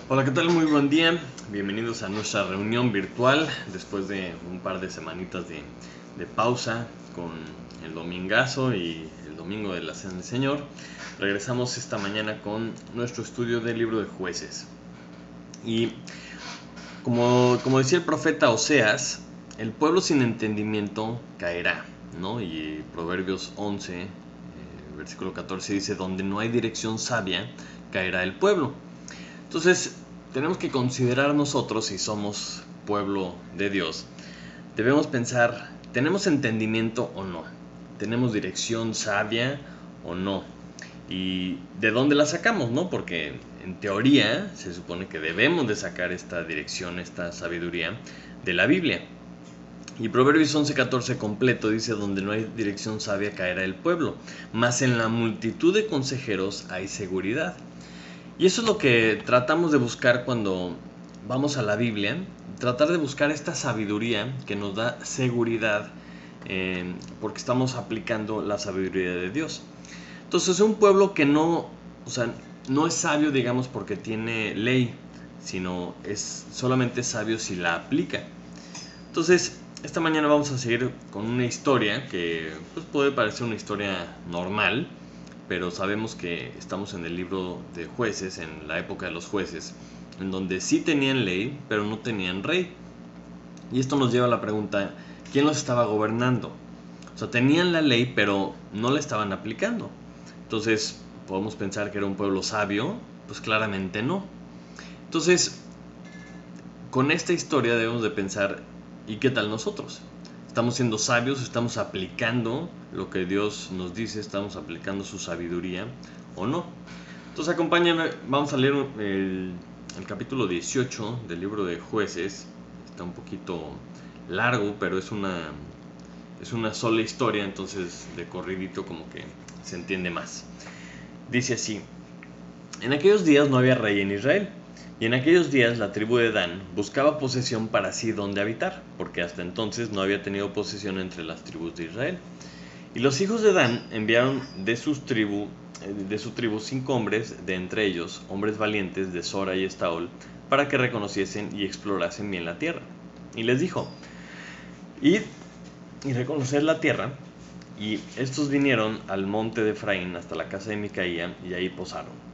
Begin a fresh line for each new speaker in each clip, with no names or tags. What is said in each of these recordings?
Hola, ¿qué tal? Muy buen día. Bienvenidos a nuestra reunión virtual después de un par de semanitas de pausa con el domingazo y el domingo de la Cena del Señor. Regresamos esta mañana con nuestro estudio del libro de Jueces. Y como decía el profeta Oseas, el pueblo sin entendimiento caerá, ¿no? Y Proverbios 11, versículo 14 dice, donde no hay dirección sabia, caerá el pueblo. Entonces, tenemos que considerar nosotros, si somos pueblo de Dios, debemos pensar, ¿tenemos entendimiento o no? ¿Tenemos dirección sabia o no? ¿Y de dónde la sacamos, no? Porque en teoría se supone que debemos de sacar esta dirección, esta sabiduría de la Biblia. Y Proverbios 11:14 completo dice, donde no hay dirección sabia caerá el pueblo, mas en la multitud de consejeros hay seguridad. Y eso es lo que tratamos de buscar cuando vamos a la Biblia, tratar de buscar esta sabiduría que nos da seguridad, porque estamos aplicando la sabiduría de Dios. Entonces es un pueblo que no, o sea, no es sabio, digamos, porque tiene ley, sino es solamente sabio si la aplica. Entonces, esta mañana vamos a seguir con una historia que pues, puede parecer una historia normal, pero sabemos que estamos en el libro de Jueces, en la época de los jueces, en donde sí tenían ley, pero no tenían rey. Y esto nos lleva a la pregunta, ¿quién los estaba gobernando? O sea, tenían la ley, pero no la estaban aplicando. Entonces, ¿podemos pensar que era un pueblo sabio? Pues claramente no. Entonces, con esta historia debemos de pensar, ¿y qué tal nosotros? ¿Estamos siendo sabios? ¿Estamos aplicando lo que Dios nos dice? ¿Estamos aplicando su sabiduría o no? Entonces acompáñame, vamos a leer el capítulo 18 del libro de Jueces. Está un poquito largo, pero es una sola historia, entonces de corridito como que se entiende más. Dice así, en aquellos días no había rey en Israel, y en aquellos días la tribu de Dan buscaba posesión para sí donde habitar, porque hasta entonces no había tenido posesión entre las tribus de Israel. Y los hijos de Dan enviaron de su tribu 5 hombres de entre ellos, hombres valientes de Sora y Estaol, para que reconociesen y explorasen bien la tierra. Y les dijo, id y reconoced la tierra. Y estos vinieron al monte de Efraín hasta la casa de Micaía, y ahí posaron.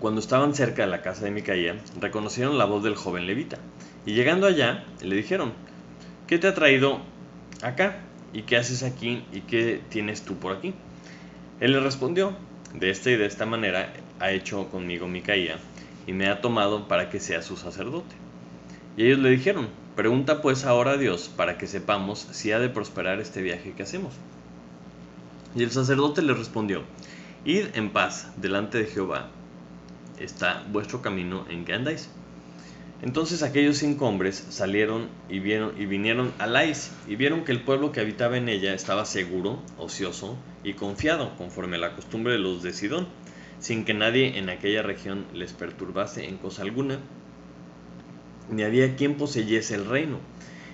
Cuando estaban cerca de la casa de Micaía, reconocieron la voz del joven levita, y llegando allá, le dijeron, ¿qué te ha traído acá? ¿Y qué haces aquí? ¿Y qué tienes tú por aquí? Él le respondió, de esta y de esta manera ha hecho conmigo Micaía, y me ha tomado para que sea su sacerdote. Y ellos le dijeron, pregunta pues ahora a Dios para que sepamos si ha de prosperar este viaje que hacemos. Y el sacerdote le respondió, id en paz delante de Jehová, está vuestro camino en que andáis. Entonces aquellos 5 hombres salieron y vinieron a Lais, y vieron que el pueblo que habitaba en ella estaba seguro, ocioso y confiado, conforme a la costumbre de los de Sidón, sin que nadie en aquella región les perturbase en cosa alguna, ni había quien poseyese el reino,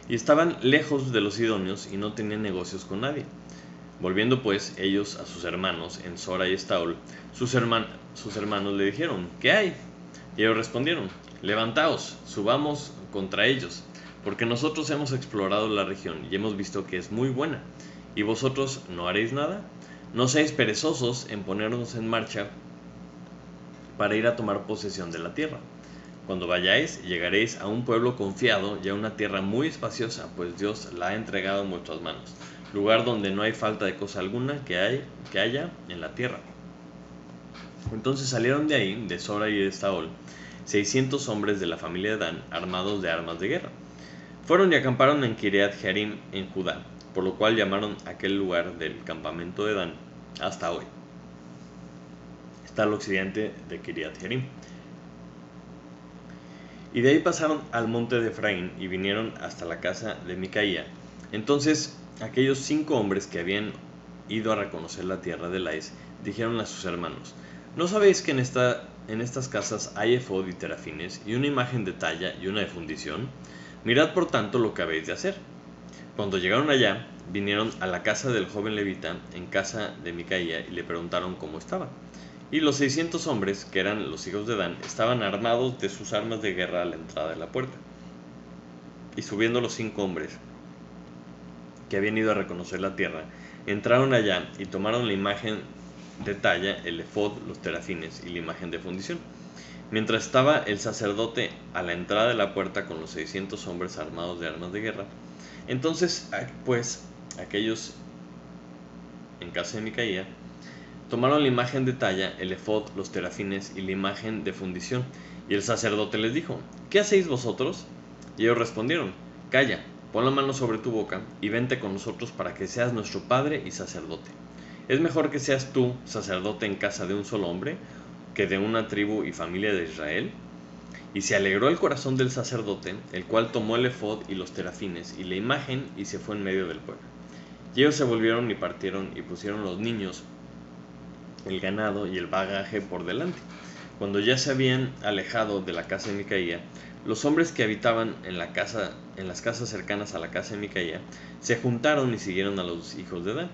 y estaban lejos de los sidonios y no tenían negocios con nadie. Volviendo pues ellos a sus hermanos en Sora y Estaol, sus hermanos le dijeron, ¿qué hay? Y ellos respondieron, levantaos, subamos contra ellos, porque nosotros hemos explorado la región y hemos visto que es muy buena, y vosotros no haréis nada. No seáis perezosos en ponernos en marcha para ir a tomar posesión de la tierra. Cuando vayáis, llegaréis a un pueblo confiado y a una tierra muy espaciosa, pues Dios la ha entregado en vuestras manos, lugar donde no hay falta de cosa alguna que haya en la tierra. Entonces salieron de ahí, de Sora y de Estaol, 600 hombres de la familia de Dan, armados de armas de guerra. Fueron y acamparon en Kiriat Jearim, en Judá, por lo cual llamaron aquel lugar del campamento de Dan hasta hoy. Está al occidente de Kiriat Jearim. Y de ahí pasaron al monte de Efraín y vinieron hasta la casa de Micaía. Entonces aquellos 5 hombres que habían ido a reconocer la tierra de Lais dijeron a sus hermanos, ¿no sabéis que en estas casas hay efod y terafines y una imagen de talla y una de fundición? Mirad por tanto lo que habéis de hacer. Cuando llegaron allá, vinieron a la casa del joven levita en casa de Micaía y le preguntaron cómo estaba. Y los 600 hombres, que eran los hijos de Dan, estaban armados de sus armas de guerra a la entrada de la puerta. Y subiendo los 5 hombres que habían ido a reconocer la tierra, entraron allá y tomaron la imagen de talla, el efod, los terafines y la imagen de fundición. Mientras estaba el sacerdote a la entrada de la puerta con los 600 hombres armados de armas de guerra, entonces pues aquellos en casa de Micaía tomaron la imagen de talla, el efod, los terafines y la imagen de fundición. Y el sacerdote les dijo: ¿qué hacéis vosotros? Y ellos respondieron: calla, pon la mano sobre tu boca y vente con nosotros para que seas nuestro padre y sacerdote. Es mejor que seas tú sacerdote en casa de un solo hombre que de una tribu y familia de Israel. Y se alegró el corazón del sacerdote, el cual tomó el efod y los terafines y la imagen y se fue en medio del pueblo. Y ellos se volvieron y partieron y pusieron los niños, el ganado y el bagaje por delante. Cuando ya se habían alejado de la casa de Micaía, los hombres que habitaban en las casas cercanas a la casa de Micaía se juntaron y siguieron a los hijos de Dan.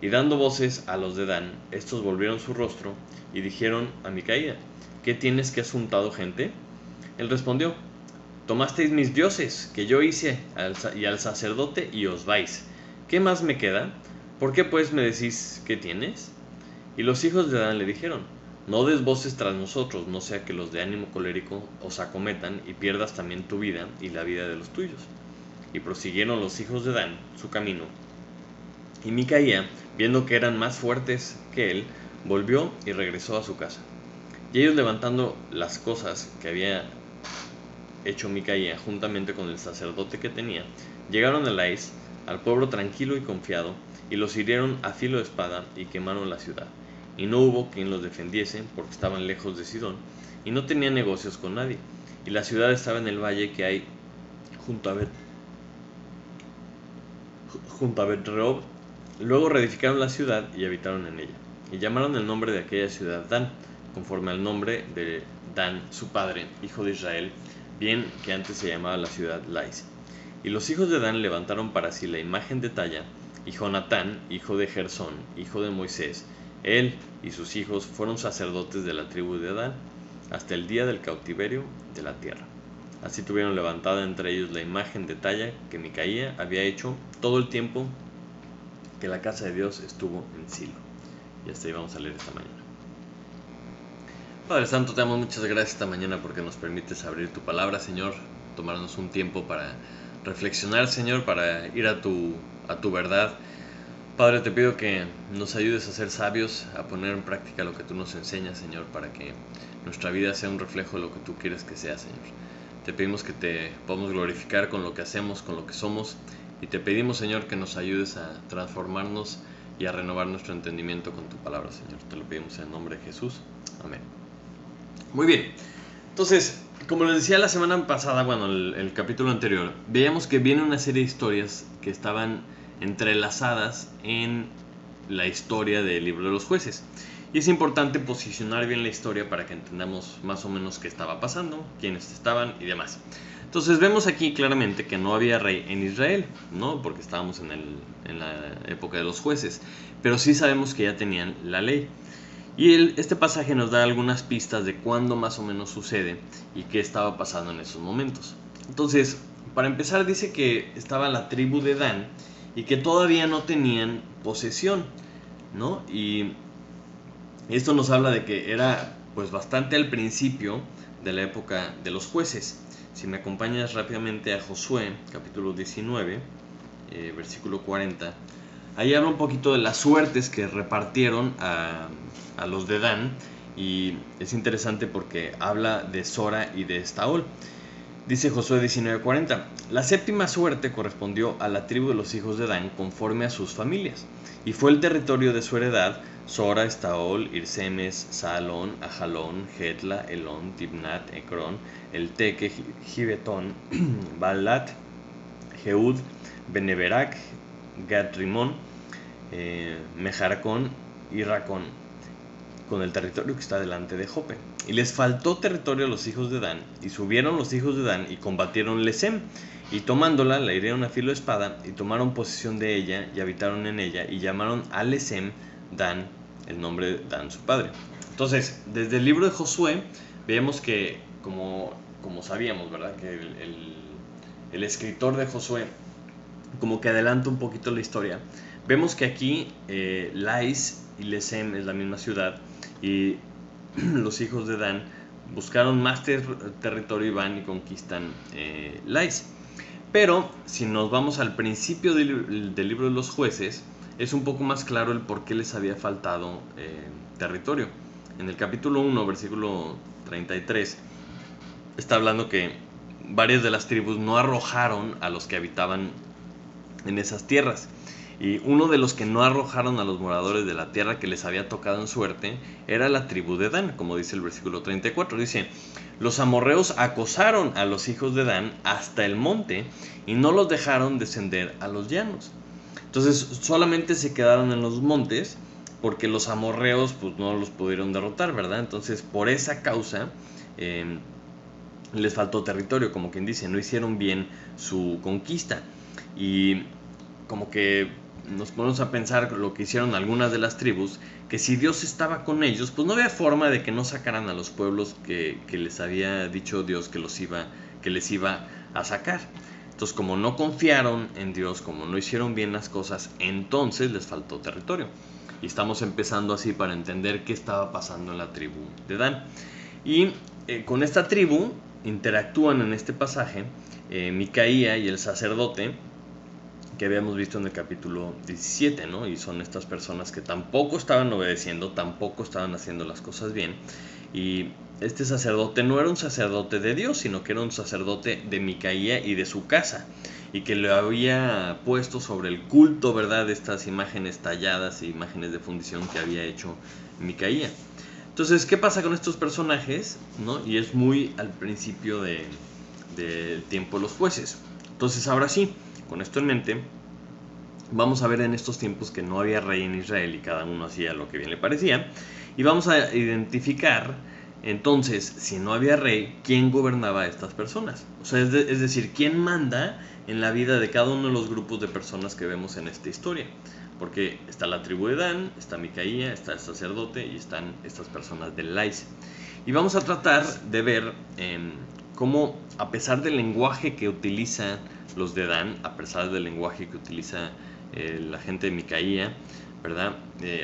Y dando voces a los de Dan, estos volvieron su rostro y dijeron a Micaía: ¿qué tienes, que has juntado gente? Él respondió: tomasteis mis dioses que yo hice y al sacerdote y os vais. ¿Qué más me queda? ¿Por qué pues me decís qué tienes? Y los hijos de Dan le dijeron: no des voces tras nosotros, no sea que los de ánimo colérico os acometan y pierdas también tu vida y la vida de los tuyos. Y prosiguieron los hijos de Dan su camino. Y Micaía, viendo que eran más fuertes que él, volvió y regresó a su casa. Y ellos, levantando las cosas que había hecho Micaía juntamente con el sacerdote que tenía, llegaron a Lais, al pueblo tranquilo y confiado, y los hirieron a filo de espada y quemaron la ciudad. Y no hubo quien los defendiese, porque estaban lejos de Sidón, y no tenían negocios con nadie. Y la ciudad estaba en el valle que hay junto a Bet-rehob. Luego reedificaron la ciudad y habitaron en ella. Y llamaron el nombre de aquella ciudad Dan, conforme al nombre de Dan, su padre, hijo de Israel, bien que antes se llamaba la ciudad Lais. Y los hijos de Dan levantaron para sí la imagen de talla, y Jonatán, hijo de Gersón, hijo de Moisés, él y sus hijos fueron sacerdotes de la tribu de Dan, hasta el día del cautiverio de la tierra. Así tuvieron levantada entre ellos la imagen de talla que Micaía había hecho todo el tiempo que la casa de Dios estuvo en Silo. Y hasta ahí vamos a leer esta mañana. Padre Santo, te damos muchas gracias esta mañana porque nos permites abrir tu palabra, Señor, tomarnos un tiempo para reflexionar, Señor, para ir a tu verdad. Padre, te pido que nos ayudes a ser sabios, a poner en práctica lo que tú nos enseñas, Señor, para que nuestra vida sea un reflejo de lo que tú quieres que sea, Señor. Te pedimos que te podamos glorificar con lo que hacemos, con lo que somos, y te pedimos, Señor, que nos ayudes a transformarnos y a renovar nuestro entendimiento con tu palabra, Señor. Te lo pedimos en el nombre de Jesús. Amén. Muy bien. Entonces, como les decía la semana pasada, bueno, el capítulo anterior, veíamos que viene una serie de historias que estaban entrelazadas en la historia del libro de los jueces. Y es importante posicionar bien la historia para que entendamos más o menos qué estaba pasando, quiénes estaban y demás. Entonces vemos aquí claramente que no había rey en Israel, ¿no? Porque estábamos en la época de los jueces, pero sí sabemos que ya tenían la ley. Y este pasaje nos da algunas pistas de cuándo más o menos sucede y qué estaba pasando en esos momentos. Entonces, para empezar, dice que estaba la tribu de Dan y que todavía no tenían posesión, ¿no? Y esto nos habla de que era pues bastante al principio de la época de los jueces. Si me acompañas rápidamente a Josué, capítulo 19, versículo 40, ahí habla un poquito de las suertes que repartieron a los de Dan, y es interesante porque habla de Sora y de Estaol. Dice Josué 19:40, la séptima suerte correspondió a la tribu de los hijos de Dan conforme a sus familias, y fue el territorio de su heredad: Sora, Estaol, Irsemes, Saalón, Ajalón, Getla, Elón, Tibnat, Ecrón, Elteque, Gibetón, Baalat, Jeud, Beneberac, Gat-Rimón, Mejarcón y Racón, con el territorio que está delante de Jope. Y les faltó territorio a los hijos de Dan, y subieron los hijos de Dan y combatieron Lesem, y tomándola la hirieron a filo de espada, y tomaron posesión de ella y habitaron en ella, y llamaron a Lesem Dan, el nombre de Dan su padre. Entonces, desde el libro de Josué, vemos que, como sabíamos, ¿verdad? Que el escritor de Josué como que adelanta un poquito la historia. Vemos que aquí Lais y Lesem es la misma ciudad y los hijos de Dan buscaron más territorio y van y conquistan Lais. Pero si nos vamos al principio del libro de los jueces, es un poco más claro el por qué les había faltado territorio. En el capítulo 1, versículo 33, está hablando que varias de las tribus no arrojaron a los que habitaban en esas tierras. Y uno de los que no arrojaron a los moradores de la tierra que les había tocado en suerte era la tribu de Dan, como dice el versículo 34. Dice: los amorreos acosaron a los hijos de Dan hasta el monte y no los dejaron descender a los llanos. Entonces solamente se quedaron en los montes porque los amorreos pues no los pudieron derrotar, ¿verdad? Entonces por esa causa les faltó territorio, como quien dice, no hicieron bien su conquista. Y como que nos ponemos a pensar lo que hicieron algunas de las tribus, que si Dios estaba con ellos, pues no había forma de que no sacaran a los pueblos que les había dicho Dios que les iba a sacar. Entonces, como no confiaron en Dios, como no hicieron bien las cosas, entonces les faltó territorio. Y estamos empezando así para entender qué estaba pasando en la tribu de Dan. Y con esta tribu interactúan en este pasaje Micaía y el sacerdote que habíamos visto en el capítulo 17, ¿no? Y son estas personas que tampoco estaban obedeciendo, tampoco estaban haciendo las cosas bien. Y este sacerdote no era un sacerdote de Dios, sino que era un sacerdote de Micaía y de su casa, y que le había puesto sobre el culto, ¿verdad?, de estas imágenes talladas, imágenes de fundición que había hecho Micaía. Entonces, ¿qué pasa con estos personajes? ¿No? Y es muy al principio del tiempo de los jueces. Entonces, ahora sí, con esto en mente, vamos a ver en estos tiempos que no había rey en Israel y cada uno hacía lo que bien le parecía. Y vamos a identificar, entonces, si no había rey, ¿quién gobernaba a estas personas? O sea, es decir, ¿quién manda en la vida de cada uno de los grupos de personas que vemos en esta historia? Porque está la tribu de Dan, está Micaía, está el sacerdote y están estas personas de Lais. Y vamos a tratar de ver cómo, a pesar del lenguaje que utilizan los de Dan, a pesar del lenguaje que utiliza la gente de Micaía, ¿verdad?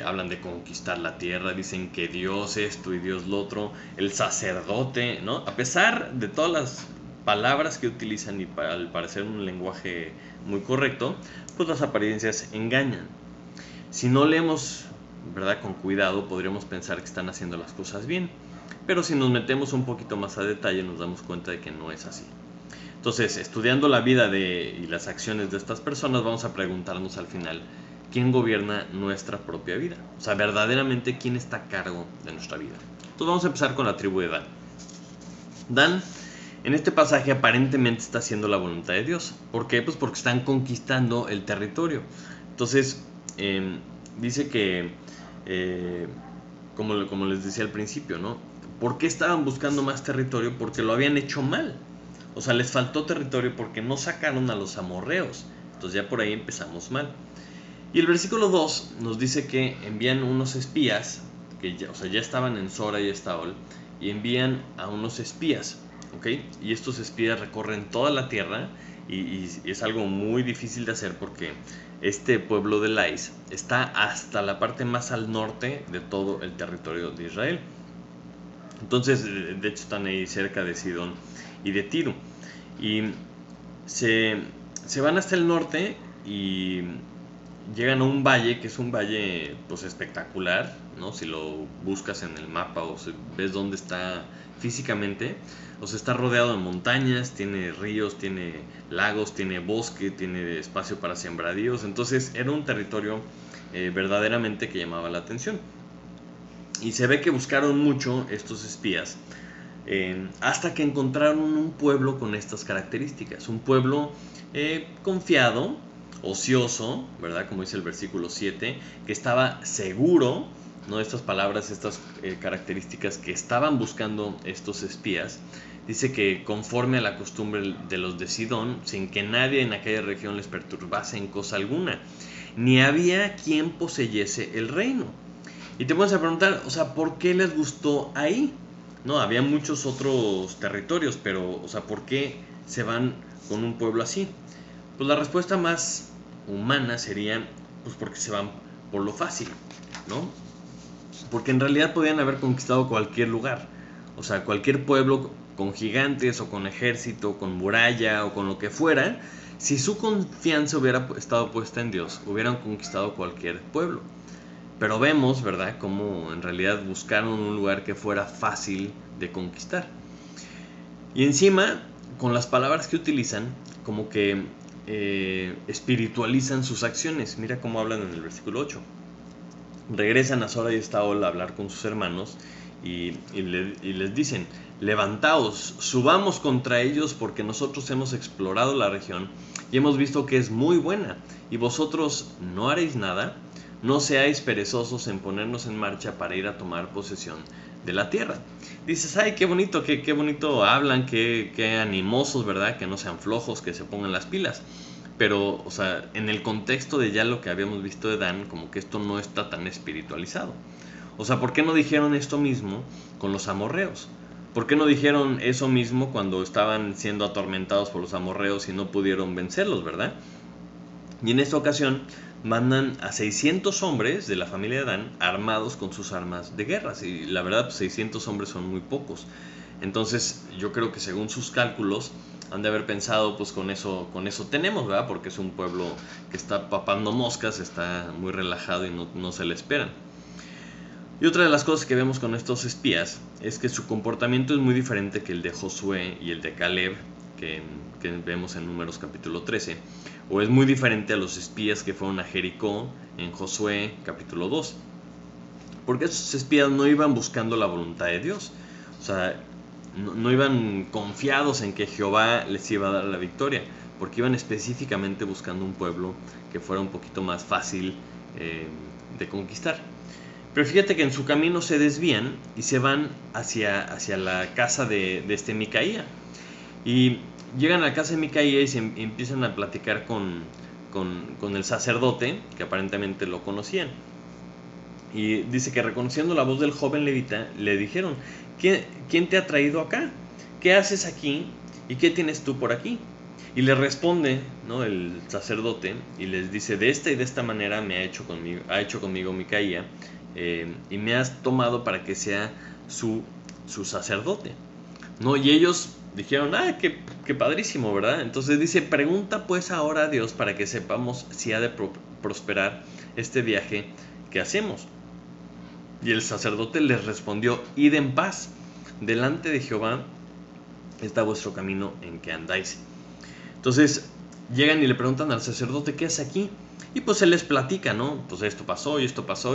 Hablan de conquistar la tierra, dicen que Dios esto y Dios lo otro, el sacerdote, ¿no? A pesar de todas las palabras que utilizan y al parecer un lenguaje muy correcto, pues las apariencias engañan. Si no leemos, ¿verdad?, con cuidado, podríamos pensar que están haciendo las cosas bien, pero si nos metemos un poquito más a detalle nos damos cuenta de que no es así. Entonces, estudiando la vida y las acciones de estas personas, vamos a preguntarnos al final, ¿quién gobierna nuestra propia vida? O sea, verdaderamente, ¿quién está a cargo de nuestra vida? Entonces vamos a empezar con la tribu de Dan. Dan, en este pasaje, aparentemente está haciendo la voluntad de Dios. ¿Por qué? Pues porque están conquistando el territorio. Entonces, dice que, como les decía al principio, ¿no? ¿Por qué estaban buscando más territorio? Porque lo habían hecho mal. O sea, les faltó territorio porque no sacaron a los amorreos. Entonces ya por ahí empezamos mal. Y el versículo 2 nos dice que envían unos espías, que ya estaban en Sora y Estaol, y envían a unos espías, ¿ok? Y estos espías recorren toda la tierra y es algo muy difícil de hacer porque este pueblo de Lais está hasta la parte más al norte de todo el territorio de Israel. Entonces, de hecho, están ahí cerca de Sidón y de Tiro. Y se van hasta el norte y llegan a un valle que es un valle pues espectacular, ¿no? Si lo buscas en el mapa o si ves dónde está físicamente, o sea, está rodeado de montañas, tiene ríos, tiene lagos, tiene bosque, tiene espacio para sembradíos. Entonces era un territorio verdaderamente que llamaba la atención. Y se ve que buscaron mucho estos espías hasta que encontraron un pueblo con estas características. Un pueblo confiado, ocioso, ¿verdad? Como dice el versículo 7, que estaba seguro, ¿no? Estas palabras, estas características que estaban buscando estos espías. Dice que conforme a la costumbre de los de Sidón, sin que nadie en aquella región les perturbase en cosa alguna, ni había quien poseyese el reino. Y te pones a preguntar, o sea, ¿por qué les gustó ahí? No, había muchos otros territorios, pero, o sea, ¿por qué se van con un pueblo así? Pues la respuesta más humana sería, pues porque se van por lo fácil, ¿no? Porque en realidad podían haber conquistado cualquier lugar, o sea, cualquier pueblo con gigantes o con ejército, con muralla o con lo que fuera. Si su confianza hubiera estado puesta en Dios, hubieran conquistado cualquier pueblo. Pero vemos, ¿verdad?, cómo en realidad buscaron un lugar que fuera fácil de conquistar. Y encima, con las palabras que utilizan, como que espiritualizan sus acciones. Mira cómo hablan en el versículo 8. Regresan a Sora y Estaol a hablar con sus hermanos y les dicen: levantaos, subamos contra ellos, porque nosotros hemos explorado la región y hemos visto que es muy buena, y vosotros no haréis nada. No seáis perezosos en ponernos en marcha para ir a tomar posesión de la tierra. Dices, ay, qué bonito, qué bonito hablan, qué animosos, ¿verdad? Que no sean flojos, que se pongan las pilas. Pero, o sea, en el contexto de ya lo que habíamos visto de Dan, como que esto no está tan espiritualizado. O sea, ¿por qué no dijeron esto mismo con los amorreos? ¿Por qué no dijeron eso mismo cuando estaban siendo atormentados por los amorreos y no pudieron vencerlos, verdad? Y en esta ocasión mandan a 600 hombres de la familia de Dan armados con sus armas de guerra. Y la verdad, pues 600 hombres son muy pocos. Entonces yo creo que según sus cálculos han de haber pensado, pues con eso tenemos, ¿verdad? Porque es un pueblo que está papando moscas, está muy relajado y no se le esperan. Y otra de las cosas que vemos con estos espías es que su comportamiento es muy diferente que el de Josué y el de Caleb, que vemos en Números capítulo 13, o es muy diferente a los espías que fueron a Jericó en Josué capítulo 2, porque esos espías no iban buscando la voluntad de Dios, o sea, no iban confiados en que Jehová les iba a dar la victoria, porque iban específicamente buscando un pueblo que fuera un poquito más fácil de conquistar. Pero fíjate que en su camino se desvían y se van hacia la casa de Micaía. Y llegan a la casa de Micaía y empiezan a platicar con el sacerdote, que aparentemente lo conocían. Y dice que reconociendo la voz del joven levita, le dijeron: ¿Quién te ha traído acá? ¿Qué haces aquí? ¿Y qué tienes tú por aquí? Y le responde, ¿no?, el sacerdote y les dice: de esta y de esta manera ha hecho conmigo Micaía, y me has tomado para que sea su sacerdote, ¿no? Y ellos dijeron: qué padrísimo, ¿verdad? Entonces dice: pregunta pues ahora a Dios para que sepamos si ha de prosperar este viaje que hacemos. Y el sacerdote les respondió: id en paz, delante de Jehová está vuestro camino en que andáis. Entonces llegan y le preguntan al sacerdote: ¿qué hace aquí? Y pues él les platica, ¿no? Pues esto pasó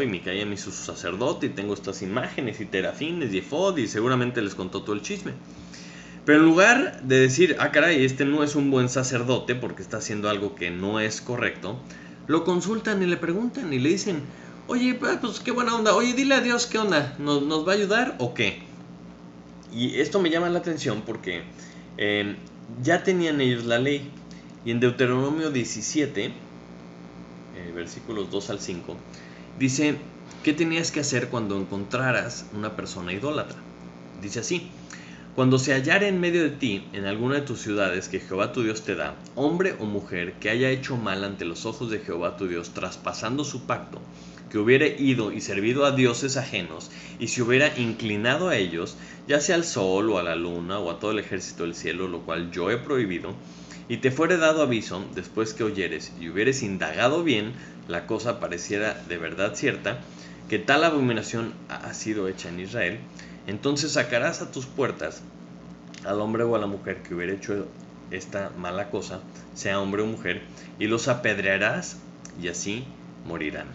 y Micaía me hizo su sacerdote y tengo estas imágenes y terafines y efod, y seguramente les contó todo el chisme. Pero en lugar de decir: caray, este no es un buen sacerdote porque está haciendo algo que no es correcto, lo consultan y le preguntan y le dicen: oye, pues qué buena onda, oye, dile a Dios qué onda, ¿nos va a ayudar o qué? Y esto me llama la atención porque ya tenían ellos la ley, y en Deuteronomio 17, versículos 2 al 5, dice: ¿qué tenías que hacer cuando encontraras una persona idólatra? Dice así: cuando se hallare en medio de ti, en alguna de tus ciudades que Jehová tu Dios te da, hombre o mujer que haya hecho mal ante los ojos de Jehová tu Dios, traspasando su pacto, que hubiere ido y servido a dioses ajenos, y se hubiera inclinado a ellos, ya sea al sol o a la luna o a todo el ejército del cielo, lo cual yo he prohibido, y te fuere dado aviso después que oyeres y hubieres indagado bien, la cosa pareciera de verdad cierta, que tal abominación ha sido hecha en Israel, entonces sacarás a tus puertas al hombre o a la mujer que hubiera hecho esta mala cosa, sea hombre o mujer, y los apedrearás, y así morirán.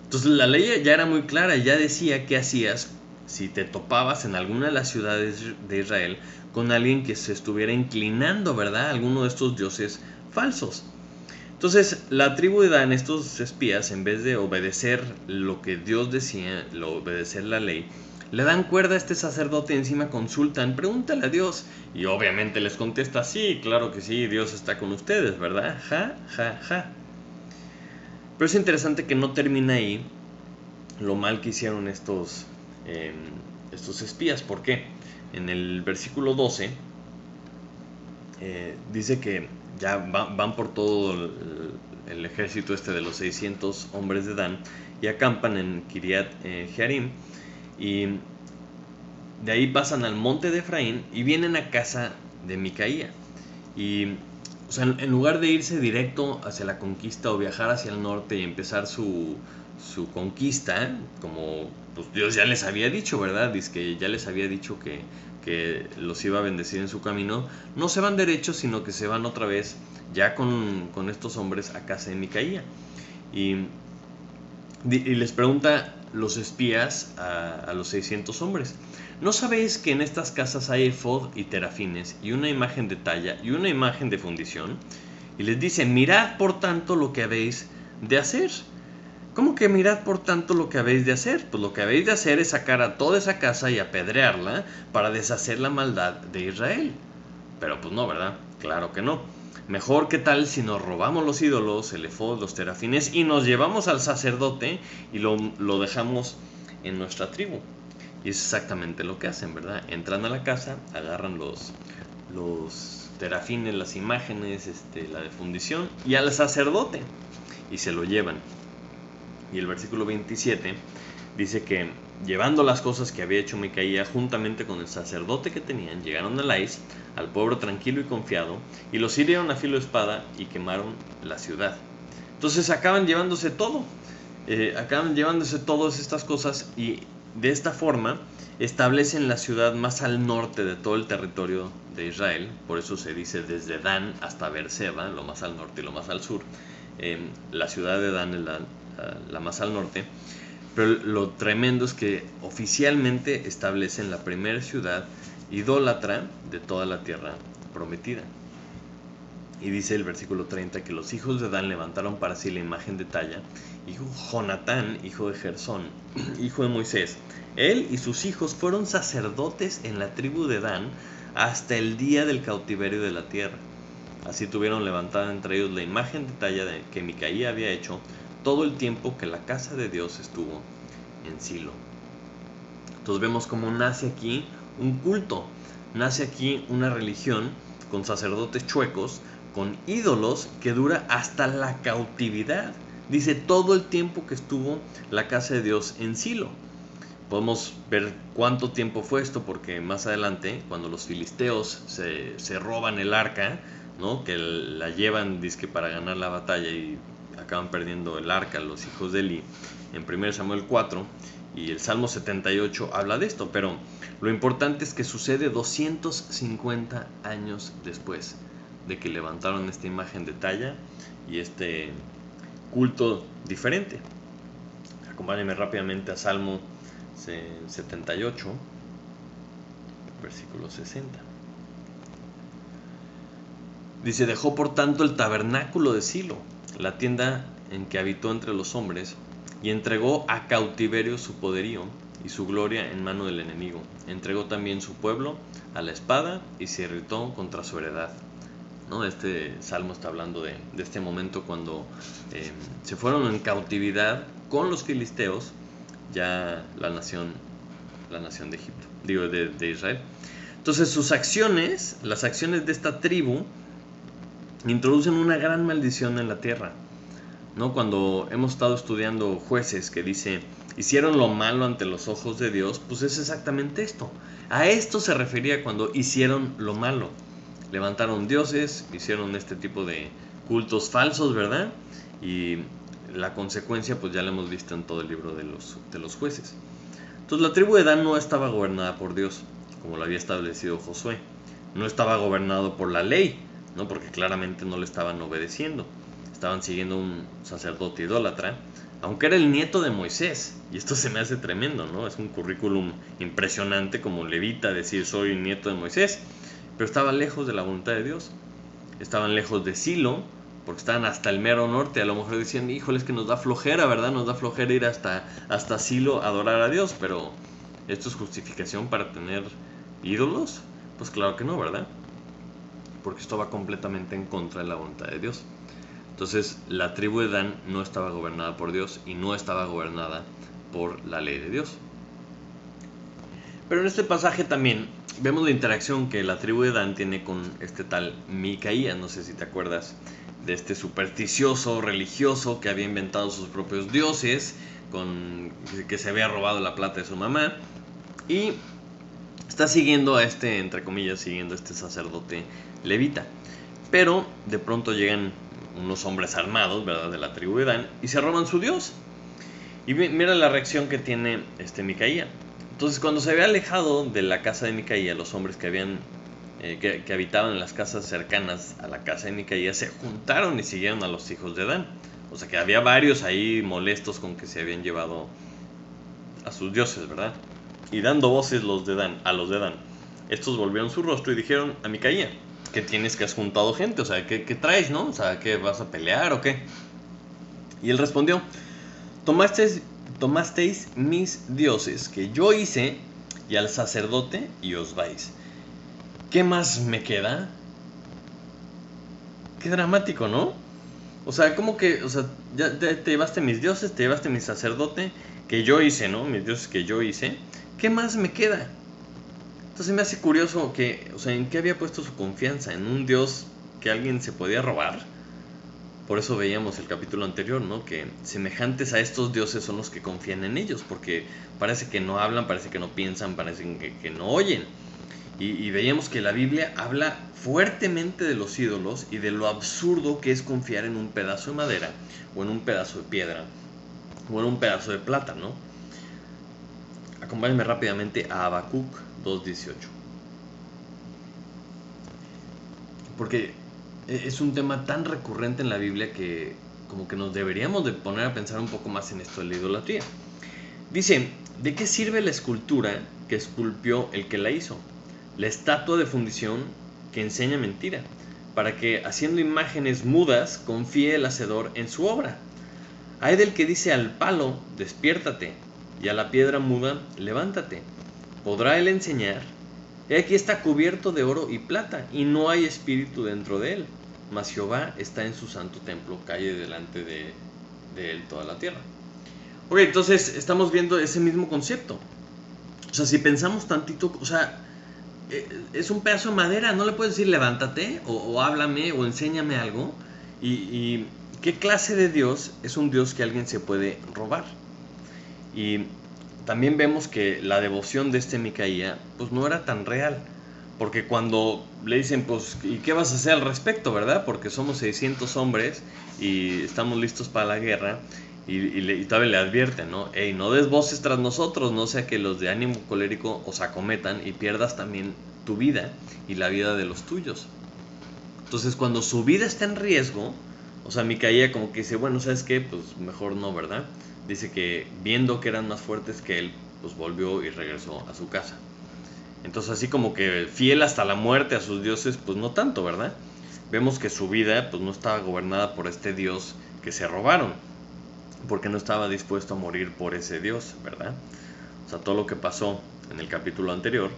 Entonces la ley ya era muy clara, ya decía qué hacías si te topabas en alguna de las ciudades de Israel con alguien que se estuviera inclinando, ¿verdad?, a alguno de estos dioses falsos. Entonces la tribu de Dan, estos espías, en vez de obedecer lo que Dios decía, obedecer la ley, le dan cuerda a este sacerdote, encima consultan: pregúntale a Dios. Y obviamente les contesta: sí, claro que sí, Dios está con ustedes, ¿verdad? Ja. Pero es interesante que no termina ahí, lo mal que hicieron estos espías. ¿Por qué? En el versículo 12 dice que ya van por todo el ejército de los 600 hombres de Dan y acampan en Kiriat Jearim, y de ahí pasan al monte de Efraín y vienen a casa de Micaía. Y o sea, en lugar de irse directo hacia la conquista o viajar hacia el norte y empezar su conquista, como pues Dios ya les había dicho, ¿verdad? Dice que ya les había dicho que los iba a bendecir en su camino, no se van derechos, sino que se van otra vez ya con estos hombres a casa de Micaía. Y les pregunta los espías a los 600 hombres: ¿no sabéis que en estas casas hay efod y terafines y una imagen de talla y una imagen de fundición? Y les dice: mirad por tanto lo que habéis de hacer. ¿Cómo que mirad por tanto lo que habéis de hacer? Pues lo que habéis de hacer es sacar a toda esa casa y apedrearla para deshacer la maldad de Israel. Pero pues no, ¿verdad? Claro que no. Mejor, ¿qué tal si nos robamos los ídolos, el efod, los terafines, y nos llevamos al sacerdote y lo dejamos en nuestra tribu? Y es exactamente lo que hacen, ¿verdad? Entran a la casa, agarran los terafines, las imágenes, la de fundición, y al sacerdote, y se lo llevan. Y el versículo 27 dice que, llevando las cosas que había hecho Micaía juntamente con el sacerdote que tenían, llegaron a Lais, al pueblo tranquilo y confiado, y los hirieron a filo de espada y quemaron la ciudad. Entonces acaban llevándose todo, todas estas cosas, y de esta forma establecen la ciudad más al norte de todo el territorio de Israel. Por eso se dice desde Dan hasta Beerseba, lo más al norte y lo más al sur. La ciudad de Dan es la más al norte. Pero lo tremendo es que oficialmente establecen la primera ciudad idólatra de toda la tierra prometida. Y dice el versículo 30 que los hijos de Dan levantaron para sí la imagen de talla, y Jonatán, hijo de Gersón, hijo de Moisés, él y sus hijos fueron sacerdotes en la tribu de Dan hasta el día del cautiverio de la tierra. Así tuvieron levantada entre ellos la imagen de talla que Micaía había hecho todo el tiempo que la casa de Dios estuvo en Silo. Entonces vemos cómo nace aquí un culto, nace aquí una religión con sacerdotes chuecos, con ídolos, que dura hasta la cautividad. Dice todo el tiempo que estuvo la casa de Dios en Silo. Podemos ver cuánto tiempo fue esto, porque más adelante, cuando los filisteos se roban el arca, ¿no? Que la llevan dizque para ganar la batalla y acaban perdiendo el arca los hijos de Eli, en 1 Samuel 4, y el Salmo 78 habla de esto. Pero lo importante es que sucede 250 años después de que levantaron esta imagen de talla y este culto diferente. Acompáñenme rápidamente a Salmo 78, versículo 60. Dice: dejó por tanto el tabernáculo de Silo, la tienda en que habitó entre los hombres, y entregó a cautiverio su poderío y su gloria en mano del enemigo. Entregó también su pueblo a la espada y se irritó contra su heredad. ¿No? Este salmo está hablando de este momento cuando se fueron en cautividad con los filisteos, ya la nación de Egipto, de Israel. Entonces sus acciones, las acciones de esta tribu, introducen una gran maldición en la tierra, ¿no? Cuando hemos estado estudiando Jueces, que dice: hicieron lo malo ante los ojos de Dios, pues es exactamente esto. A esto se refería cuando hicieron lo malo. Levantaron dioses, hicieron este tipo de cultos falsos, ¿verdad? Y la consecuencia pues ya la hemos visto en todo el libro de los Jueces. Entonces la tribu de Dan no estaba gobernada por Dios, como lo había establecido Josué. No estaba gobernado por la ley, ¿no? Porque claramente no le estaban obedeciendo. Estaban siguiendo un sacerdote idólatra, aunque era el nieto de Moisés. Y esto se me hace tremendo, ¿no? Es un currículum impresionante como levita decir: soy nieto de Moisés. Pero estaba lejos de la voluntad de Dios. Estaban lejos de Silo, porque estaban hasta el mero norte. A lo mejor decían: híjole, es que nos da flojera, ¿verdad? Nos da flojera ir hasta Silo a adorar a Dios. Pero ¿esto es justificación para tener ídolos? Pues claro que no, ¿verdad? Porque esto va completamente en contra de la voluntad de Dios. Entonces la tribu de Dan no estaba gobernada por Dios y no estaba gobernada por la ley de Dios. Pero en este pasaje también vemos la interacción que la tribu de Dan tiene con este tal Micaías. No sé si te acuerdas de este supersticioso religioso que había inventado sus propios dioses, que se había robado la plata de su mamá, y está siguiendo a este, entre comillas, siguiendo a este sacerdote levita. Pero de pronto llegan unos hombres armados, ¿verdad?, de la tribu de Dan, y se roban su dios. Y mira la reacción que tiene Micaías. Entonces, cuando se había alejado de la casa de Micaías, los hombres que habitaban en las casas cercanas a la casa de Micaías se juntaron y siguieron a los hijos de Dan. O sea que había varios ahí molestos con que se habían llevado a sus dioses, ¿verdad? Y dando voces a los de Dan. Estos volvieron su rostro y dijeron a Micaías: ¿qué tienes, que has juntado gente? O sea, ¿qué traes, no? O sea, ¿qué vas a pelear o qué? Y él respondió: Tomasteis mis dioses que yo hice, y al sacerdote, y os vais. ¿Qué más me queda? Qué dramático, ¿no? O sea, ¿cómo que? O sea, ya te llevaste mis dioses, te llevaste mi sacerdote que yo hice, ¿no? Mis dioses que yo hice. ¿Qué más me queda? Entonces me hace curioso que, o sea, ¿en qué había puesto su confianza? ¿En un dios que alguien se podía robar? Por eso veíamos el capítulo anterior, ¿no? Que semejantes a estos dioses son los que confían en ellos, porque parece que no hablan, parece que no piensan, parece que no oyen. Y veíamos que la Biblia habla fuertemente de los ídolos y de lo absurdo que es confiar en un pedazo de madera, o en un pedazo de piedra, o en un pedazo de plata, ¿no? Acompáñenme rápidamente a Habacuc 2:18. Porque es un tema tan recurrente en la Biblia que como que nos deberíamos de poner a pensar un poco más en esto de la idolatría. Dice: ¿de qué sirve la escultura que esculpió el que la hizo? La estatua de fundición que enseña mentira, para que, haciendo imágenes mudas, confíe el hacedor en su obra. Hay del que dice al palo: despiértate, y a la piedra muda: levántate. ¿Podrá él enseñar? He aquí está cubierto de oro y plata, y no hay espíritu dentro de él. Mas Jehová está en su santo templo, calle delante de él toda la tierra. Ok, entonces estamos viendo ese mismo concepto. O sea, si pensamos tantito, o sea, es un pedazo de madera, no le puedes decir levántate, o háblame, o enséñame algo. Y ¿qué clase de Dios es un Dios que alguien se puede robar? Y también vemos que la devoción de Micaías pues no era tan real, porque cuando le dicen, pues, ¿y qué vas a hacer al respecto, verdad? Porque somos 600 hombres y estamos listos para la guerra, y todavía le advierten, ¿no? Ey, no des voces tras nosotros, no sea que los de ánimo colérico os acometan y pierdas también tu vida y la vida de los tuyos. Entonces, cuando su vida está en riesgo, o sea, Micaías como que dice, bueno, ¿sabes qué? Pues mejor no, ¿verdad? Dice que viendo que eran más fuertes que él, pues volvió y regresó a su casa. Entonces, así como que fiel hasta la muerte a sus dioses, pues no tanto, ¿verdad? Vemos que su vida pues no estaba gobernada por este dios que se robaron, porque no estaba dispuesto a morir por ese dios, ¿verdad? O sea, todo lo que pasó en el capítulo anterior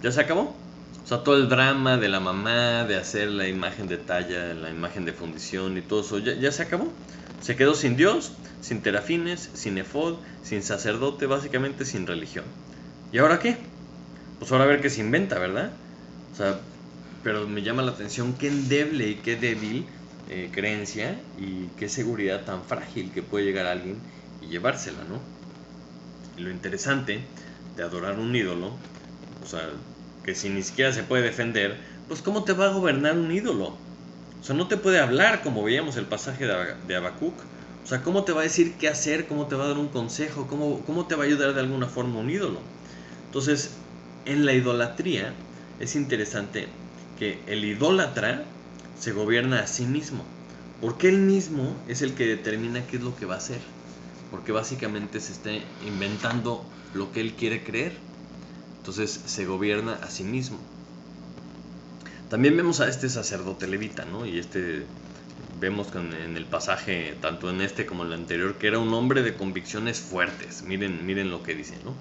ya se acabó. O sea, todo el drama de la mamá, de hacer la imagen de talla, la imagen de fundición y todo eso, ya se acabó. Se quedó sin Dios, sin terafines, sin efod, sin sacerdote, básicamente sin religión. ¿Y ahora qué? Pues ahora a ver qué se inventa, ¿verdad? O sea, pero me llama la atención qué endeble y qué débil creencia y qué seguridad tan frágil que puede llegar a alguien y llevársela, ¿no? Y lo interesante de adorar un ídolo, o sea, que si ni siquiera se puede defender, pues ¿cómo te va a gobernar un ídolo? O sea, no te puede hablar, como veíamos el pasaje de Habacuc. O sea, ¿cómo te va a decir qué hacer? ¿Cómo te va a dar un consejo? ¿Cómo te va a ayudar de alguna forma un ídolo? Entonces, en la idolatría es interesante que el idólatra se gobierna a sí mismo, porque él mismo es el que determina qué es lo que va a hacer, porque básicamente se está inventando lo que él quiere creer. Entonces se gobierna a sí mismo. También vemos a este sacerdote levita, ¿no? Y vemos en el pasaje, tanto en este como en el anterior, que era un hombre de convicciones fuertes. Miren lo que dice, ¿no?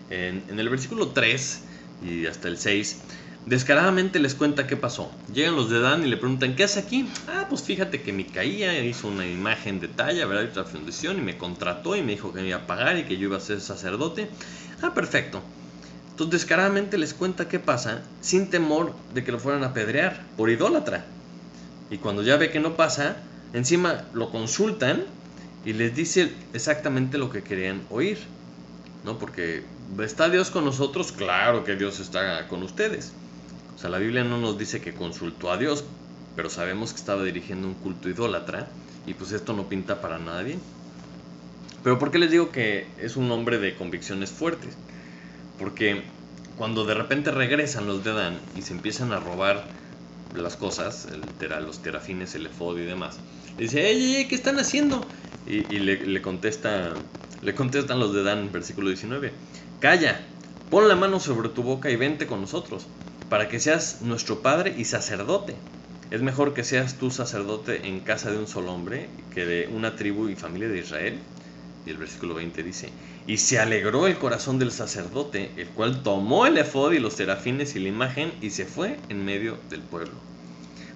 En el versículo 3 y hasta el 6 Descaradamente les cuenta qué pasó. Llegan los de Dan y le preguntan, ¿qué hace aquí? Ah, pues fíjate que Micaía hizo una imagen de talla, ¿verdad? Y otra fundición, y me contrató y me dijo que me iba a pagar y que yo iba a ser sacerdote. Ah, perfecto. Entonces descaradamente les cuenta qué pasa, sin temor de que lo fueran a apedrear por idólatra. Y cuando ya ve que no pasa, encima lo consultan y les dice exactamente lo que querían oír, ¿no? Porque ¿está Dios con nosotros? Claro que Dios está con ustedes. O sea, la Biblia no nos dice que consultó a Dios, pero sabemos que estaba dirigiendo un culto idólatra y pues esto no pinta para nada bien. Pero ¿por qué les digo que es un hombre de convicciones fuertes? Porque cuando de repente regresan los de Dan y se empiezan a robar las cosas, los terafines, el efod y demás, le dice, ey, ¿qué están haciendo? Y le contestan los de Dan, versículo 19, calla, pon la mano sobre tu boca y vente con nosotros, para que seas nuestro padre y sacerdote. Es mejor que seas tú sacerdote en casa de un solo hombre que de una tribu y familia de Israel. Y el versículo 20 dice, y se alegró el corazón del sacerdote, el cual tomó el efod y los terafines y la imagen y se fue en medio del pueblo.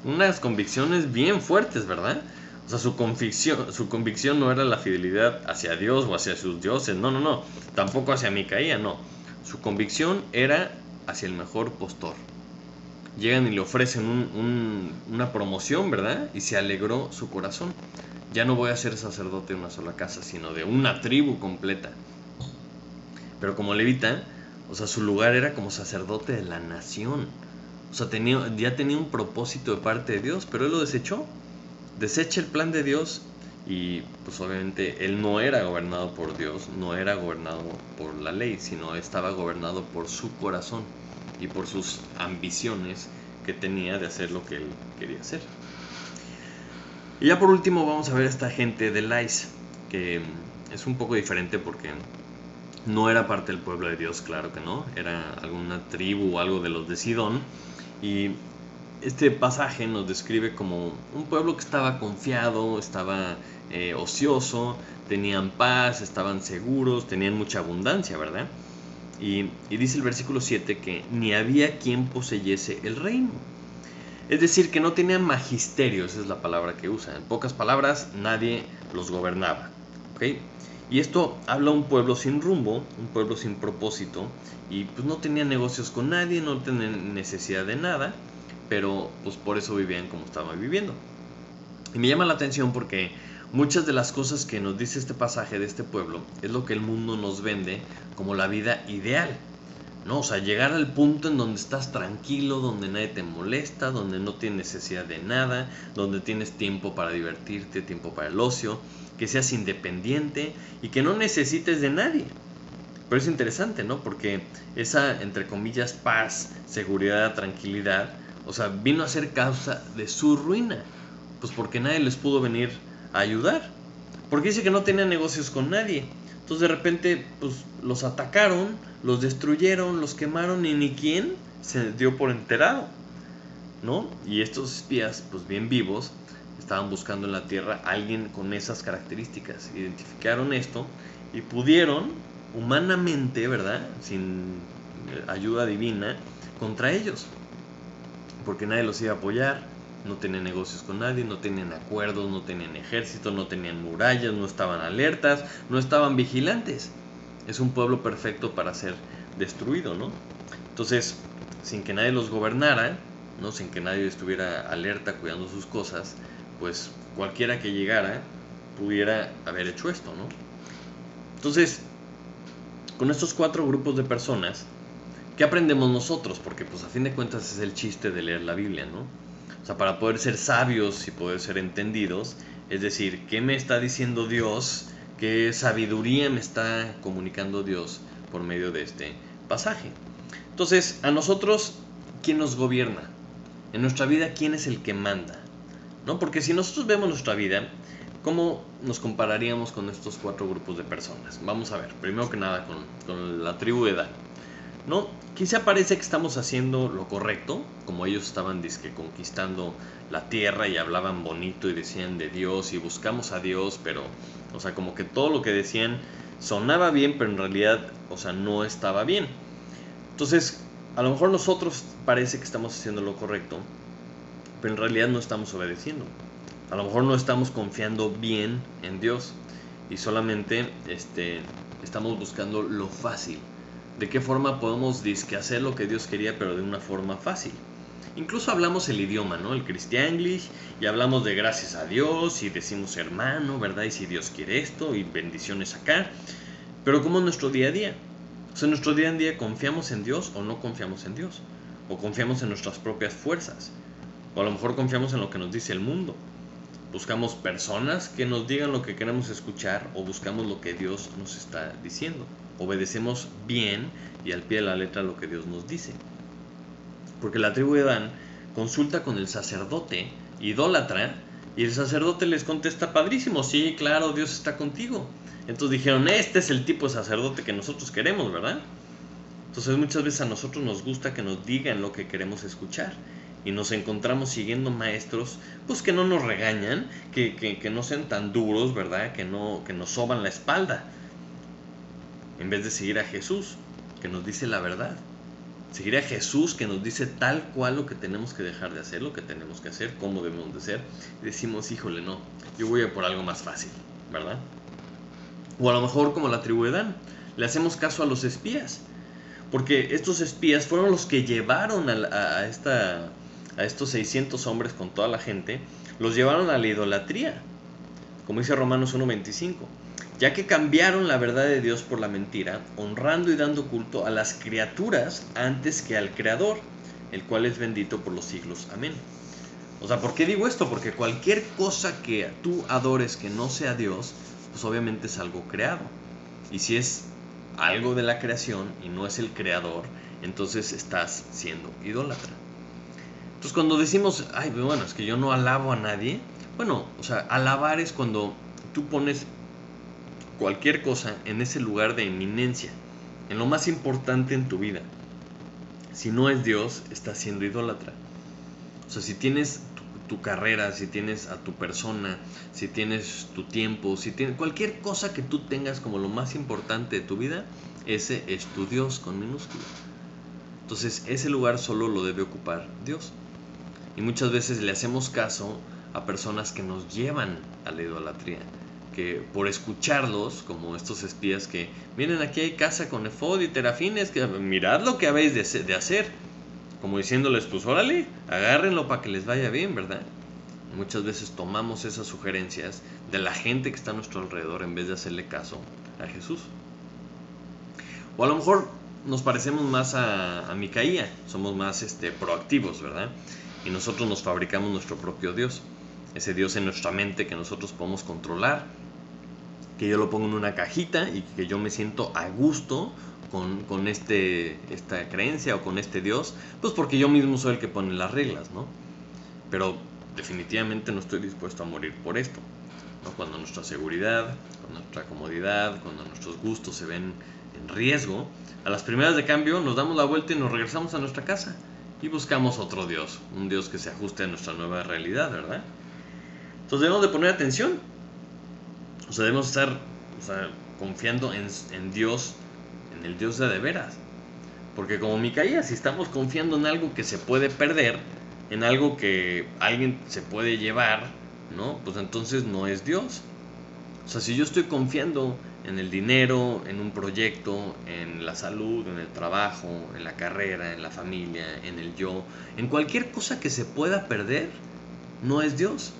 Unas convicciones bien fuertes, ¿verdad? O sea, su convicción no era la fidelidad hacia Dios o hacia sus dioses, no, tampoco hacia Micaía, no. Su convicción era hacia el mejor postor. Llegan y le ofrecen una promoción, ¿verdad? Y se alegró su corazón. Ya no voy a ser sacerdote de una sola casa, sino de una tribu completa. Pero como levita, o sea, su lugar era como sacerdote de la nación. O sea, ya tenía un propósito de parte de Dios, pero él lo desechó. Desecha el plan de Dios y pues obviamente él no era gobernado por Dios, no era gobernado por la ley, sino estaba gobernado por su corazón y por sus ambiciones que tenía de hacer lo que él quería hacer. Y ya por último vamos a ver a esta gente de Lais, que es un poco diferente porque no era parte del pueblo de Dios, claro que no, era alguna tribu o algo de los de Sidón. Y este pasaje nos describe como un pueblo que estaba confiado, estaba ocioso, tenían paz, estaban seguros, tenían mucha abundancia, ¿verdad? Y dice el versículo 7 que ni había quien poseyese el reino. Es decir, que no tenían magisterio, esa es la palabra que usa. En pocas palabras, nadie los gobernaba. ¿Okay? Y esto habla de un pueblo sin rumbo, un pueblo sin propósito, y pues no tenían negocios con nadie, no tenían necesidad de nada, pero pues por eso vivían como estaban viviendo. Y me llama la atención porque muchas de las cosas que nos dice este pasaje de este pueblo es lo que el mundo nos vende como la vida ideal, ¿no? O sea, llegar al punto en donde estás tranquilo, donde nadie te molesta, donde no tienes necesidad de nada, donde tienes tiempo para divertirte, tiempo para el ocio, que seas independiente y que no necesites de nadie. Pero es interesante, ¿no? Porque esa, entre comillas, paz, seguridad, tranquilidad, o sea, vino a ser causa de su ruina. Pues porque nadie les pudo venir a ayudar. Porque dice que no tenían negocios con nadie. Entonces de repente pues los atacaron, los destruyeron, los quemaron y ni quién se dio por enterado, ¿no? Y estos espías, pues bien vivos, estaban buscando en la tierra a alguien con esas características. Identificaron esto y pudieron humanamente, ¿verdad? Sin ayuda divina, contra ellos. Porque nadie los iba a apoyar. No tenían negocios con nadie, no tenían acuerdos, no tenían ejército, no tenían murallas, no estaban alertas, no estaban vigilantes. Es un pueblo perfecto para ser destruido, ¿no? Entonces, sin que nadie los gobernara, ¿no? Sin que nadie estuviera alerta cuidando sus cosas, pues cualquiera que llegara pudiera haber hecho esto, ¿no? Entonces, con estos 4 grupos de personas, ¿qué aprendemos nosotros? Porque pues a fin de cuentas es el chiste de leer la Biblia, ¿no? O sea, para poder ser sabios y poder ser entendidos, es decir, ¿qué me está diciendo Dios? ¿Qué sabiduría me está comunicando Dios por medio de este pasaje? Entonces, a nosotros, ¿quién nos gobierna? En nuestra vida, ¿quién es el que manda? ¿No? Porque si nosotros vemos nuestra vida, ¿cómo nos compararíamos con estos 4 grupos de personas? Vamos a ver, primero que nada con la tribu de Dan, ¿no? Quizá parece que estamos haciendo lo correcto, como ellos estaban conquistando la tierra y hablaban bonito y decían de Dios y buscamos a Dios, pero, o sea, como que todo lo que decían sonaba bien, pero en realidad, o sea, no estaba bien. Entonces, a lo mejor nosotros parece que estamos haciendo lo correcto, pero en realidad no estamos obedeciendo. A lo mejor no estamos confiando bien en Dios y solamente estamos buscando lo fácil. ¿De qué forma podemos hacer lo que Dios quería, pero de una forma fácil? Incluso hablamos el idioma, ¿no? El Christianglish, y hablamos de gracias a Dios, y decimos hermano, ¿verdad? Y si Dios quiere esto, y bendiciones acá. Pero ¿cómo es nuestro día a día? O sea, en nuestro día a día, ¿confiamos en Dios o no confiamos en Dios? ¿O confiamos en nuestras propias fuerzas? O a lo mejor confiamos en lo que nos dice el mundo. Buscamos personas que nos digan lo que queremos escuchar, o buscamos lo que Dios nos está diciendo. Obedecemos bien y al pie de la letra lo que Dios nos dice. Porque la tribu de Dan consulta con el sacerdote idólatra, y el sacerdote les contesta padrísimo: sí, claro, Dios está contigo. Entonces dijeron: este es el tipo de sacerdote que nosotros queremos, ¿verdad? Entonces muchas veces a nosotros nos gusta que nos digan lo que queremos escuchar, y nos encontramos siguiendo maestros pues que no nos regañan, que no sean tan duros, ¿verdad? Que nos soban la espalda, en vez de seguir a Jesús, que nos dice la verdad. Seguir a Jesús, que nos dice tal cual lo que tenemos que dejar de hacer, lo que tenemos que hacer, cómo debemos de ser. Y decimos: híjole, no, yo voy a por algo más fácil, ¿verdad? O a lo mejor como la tribu de Dan, le hacemos caso a los espías, porque estos espías fueron los que llevaron a estos 600 hombres con toda la gente, los llevaron a la idolatría, como dice Romanos 1:25, ya que cambiaron la verdad de Dios por la mentira, honrando y dando culto a las criaturas antes que al Creador, el cual es bendito por los siglos. Amén. O sea, ¿por qué digo esto? Porque cualquier cosa que tú adores que no sea Dios, pues obviamente es algo creado. Y si es algo de la creación y no es el Creador, entonces estás siendo idólatra. Entonces cuando decimos: ay, bueno, es que yo no alabo a nadie, bueno, o sea, alabar es cuando tú pones cualquier cosa en ese lugar de eminencia, en lo más importante en tu vida. Si no es Dios, estás siendo idólatra. O sea, si tienes tu carrera, si tienes a tu persona, si tienes tu tiempo, si tienes cualquier cosa que tú tengas como lo más importante de tu vida, ese es tu Dios con minúscula. Entonces ese lugar solo lo debe ocupar Dios. Y muchas veces le hacemos caso a personas que nos llevan a la idolatría, que por escucharlos, como estos espías que: miren, aquí hay casa con efod y terafines, que mirad lo que habéis de hacer, como diciéndoles: pues órale, agárrenlo para que les vaya bien, ¿verdad? Muchas veces tomamos esas sugerencias de la gente que está a nuestro alrededor en vez de hacerle caso a Jesús. O a lo mejor nos parecemos más a Micaía, somos más proactivos, ¿verdad? Y nosotros nos fabricamos nuestro propio Dios, ese Dios en nuestra mente que nosotros podemos controlar, que yo lo pongo en una cajita y que yo me siento a gusto con esta creencia o con este Dios, pues porque yo mismo soy el que pone las reglas, ¿no? Pero definitivamente no estoy dispuesto a morir por esto, ¿no? Cuando nuestra seguridad, cuando nuestra comodidad, cuando nuestros gustos se ven en riesgo, a las primeras de cambio nos damos la vuelta y nos regresamos a nuestra casa y buscamos otro Dios, un Dios que se ajuste a nuestra nueva realidad, ¿verdad? Entonces debemos de poner atención. O sea, debemos estar confiando en Dios, en el Dios de veras. Porque como Micaía, si estamos confiando en algo que se puede perder, en algo que alguien se puede llevar, ¿no? Pues entonces no es Dios. O sea, si yo estoy confiando en el dinero, en un proyecto, en la salud, en el trabajo, en la carrera, en la familia, en el yo, en cualquier cosa que se pueda perder, no es Dios.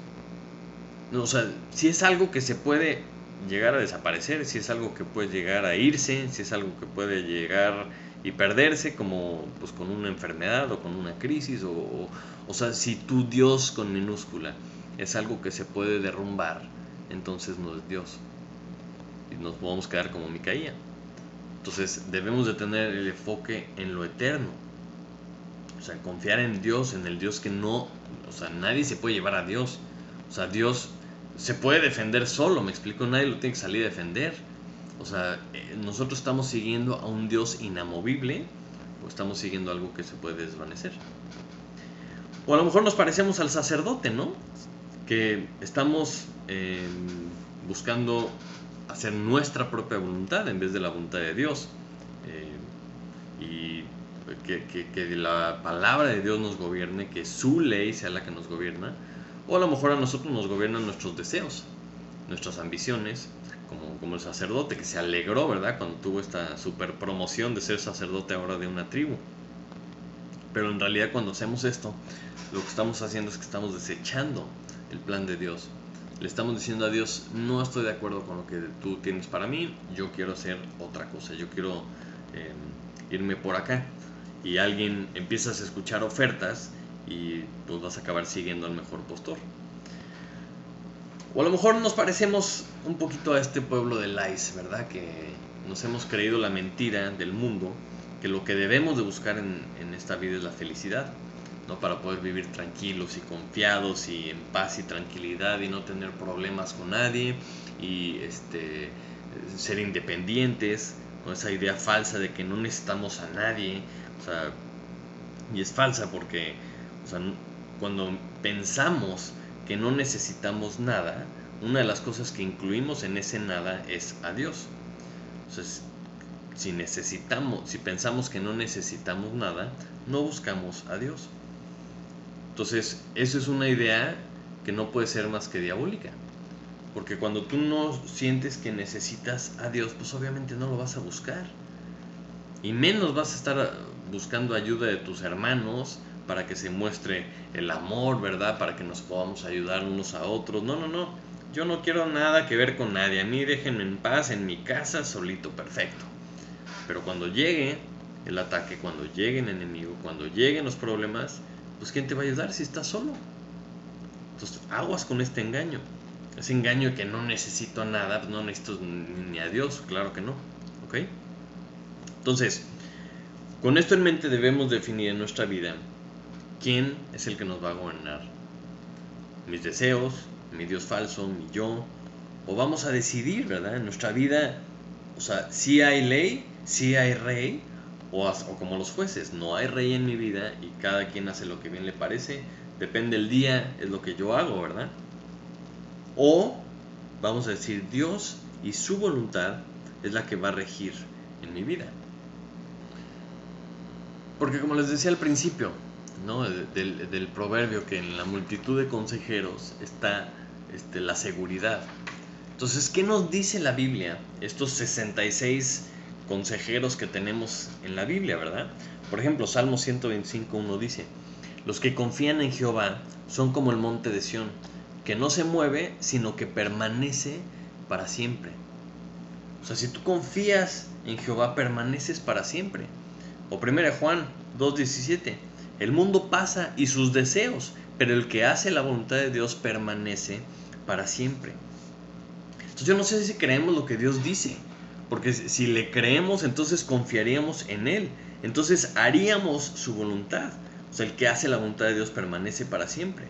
No, o sea, si es algo que se puede llegar a desaparecer, si es algo que puede llegar a irse, si es algo que puede llegar y perderse, como pues con una enfermedad o con una crisis, o sea, si tu Dios con minúscula es algo que se puede derrumbar, entonces no es Dios y nos podemos quedar como Micaía. Entonces debemos de tener el enfoque en lo eterno, o sea, confiar en Dios, en el Dios que no, o sea, nadie se puede llevar a Dios. O sea, Dios se puede defender solo, me explico, nadie lo tiene que salir a defender. O sea, nosotros estamos siguiendo a un Dios inamovible, o estamos siguiendo algo que se puede desvanecer. O a lo mejor nos parecemos al sacerdote, ¿no? Que estamos buscando hacer nuestra propia voluntad en vez de la voluntad de Dios. Y que la palabra de Dios nos gobierne, que su ley sea la que nos gobierna, o a lo mejor a nosotros nos gobiernan nuestros deseos, nuestras ambiciones, como el sacerdote que se alegró, ¿verdad?, cuando tuvo esta super promoción de ser sacerdote ahora de una tribu. Pero en realidad cuando hacemos esto, lo que estamos haciendo es que estamos desechando el plan de Dios. Le estamos diciendo a Dios: no estoy de acuerdo con lo que tú tienes para mí, yo quiero hacer otra cosa, yo quiero irme por acá. Y alguien empiezas a escuchar ofertas y pues vas a acabar siguiendo al mejor postor. O a lo mejor nos parecemos un poquito a este pueblo de Lais, ¿verdad? Que nos hemos creído la mentira del mundo, que lo que debemos de buscar en esta vida es la felicidad, ¿no? Para poder vivir tranquilos y confiados y en paz y tranquilidad y no tener problemas con nadie y ser independientes, con esa idea falsa de que no necesitamos a nadie. O sea, y es falsa porque, o sea, cuando pensamos que no necesitamos nada, una de las cosas que incluimos en ese nada es a Dios. Entonces, si pensamos que no necesitamos nada, no buscamos a Dios. Entonces, eso es una idea que no puede ser más que diabólica. Porque cuando tú no sientes que necesitas a Dios, pues obviamente no lo vas a buscar. Y menos vas a estar buscando ayuda de tus hermanos para que se muestre el amor, ¿verdad? Para que nos podamos ayudar unos a otros. No. Yo no quiero nada que ver con nadie. A mí déjenme en paz, en mi casa, solito, perfecto. Pero cuando llegue el ataque, cuando llegue el enemigo, cuando lleguen los problemas, pues ¿quién te va a ayudar si estás solo? Entonces, aguas con este engaño. Ese engaño de que no necesito nada, no necesito ni a Dios, claro que no. ¿Ok? Entonces, con esto en mente debemos definir en nuestra vida quién es el que nos va a gobernar. Mis deseos, mi Dios falso, mi yo. O vamos a decidir, ¿verdad? En nuestra vida, o sea, sí hay ley, sí hay rey, o como los jueces, no hay rey en mi vida y cada quien hace lo que bien le parece. Depende del día, es lo que yo hago, ¿verdad? O vamos a decir, Dios y su voluntad es la que va a regir en mi vida. Porque como les decía al principio, ¿no?, del proverbio, que en la multitud de consejeros está la seguridad. Entonces, ¿qué nos dice la Biblia? Estos 66 consejeros que tenemos en la Biblia, ¿verdad? Por ejemplo, Salmo 125:1 dice: los que confían en Jehová son como el monte de Sión, que no se mueve, sino que permanece para siempre. O sea, si tú confías en Jehová, permaneces para siempre. O 1 Juan 2:17: el mundo pasa y sus deseos, pero el que hace la voluntad de Dios permanece para siempre. Entonces yo no sé si creemos lo que Dios dice, porque si le creemos, entonces confiaríamos en Él, entonces haríamos su voluntad. O sea, el que hace la voluntad de Dios permanece para siempre.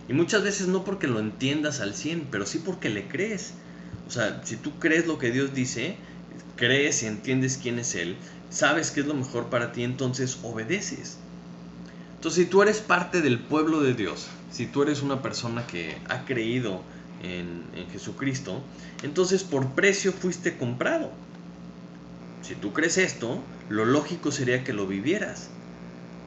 Y muchas veces no porque lo entiendas al 100, pero sí porque le crees. O sea, si tú crees lo que Dios dice, crees y entiendes quién es Él, sabes que es lo mejor para ti, entonces obedeces. Entonces, si tú eres parte del pueblo de Dios, si tú eres una persona que ha creído en Jesucristo, entonces por precio fuiste comprado. Si tú crees esto, lo lógico sería que lo vivieras.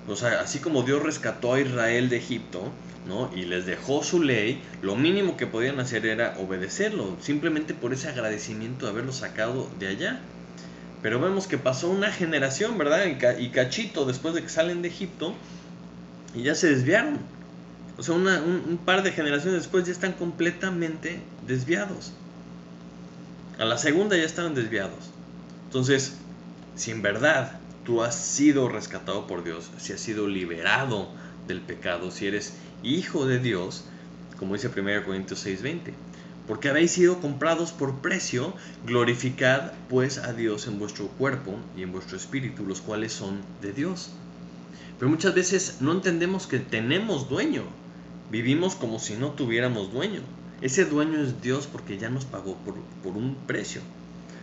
O sea, así como Dios rescató a Israel de Egipto, ¿no?, y les dejó su ley, lo mínimo que podían hacer era obedecerlo, simplemente por ese agradecimiento de haberlo sacado de allá. Pero vemos que pasó una generación, ¿verdad? Y cachito después de que salen de Egipto, y ya se desviaron. O sea, un par de generaciones después ya están completamente desviados. A la segunda ya estaban desviados. Entonces, si en verdad tú has sido rescatado por Dios, si has sido liberado del pecado, si eres hijo de Dios, como dice 1 Corintios 6:20, porque habéis sido comprados por precio, glorificad pues a Dios en vuestro cuerpo y en vuestro espíritu, los cuales son de Dios. Pero muchas veces no entendemos que tenemos dueño. Vivimos como si no tuviéramos dueño. Ese dueño es Dios porque ya nos pagó por un precio.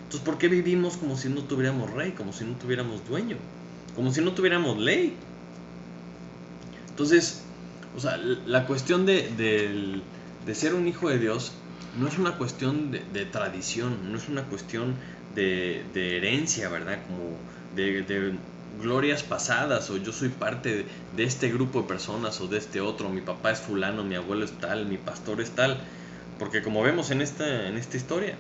Entonces, ¿por qué vivimos como si no tuviéramos rey? Como si no tuviéramos dueño. Como si no tuviéramos ley. Entonces, o sea, la cuestión de ser un hijo de Dios no es una cuestión de tradición, no es una cuestión de herencia, ¿verdad? Como glorias pasadas, o yo soy parte de este grupo de personas o de este otro, mi papá es fulano, mi abuelo es tal, mi pastor es tal, porque como vemos en esta historia,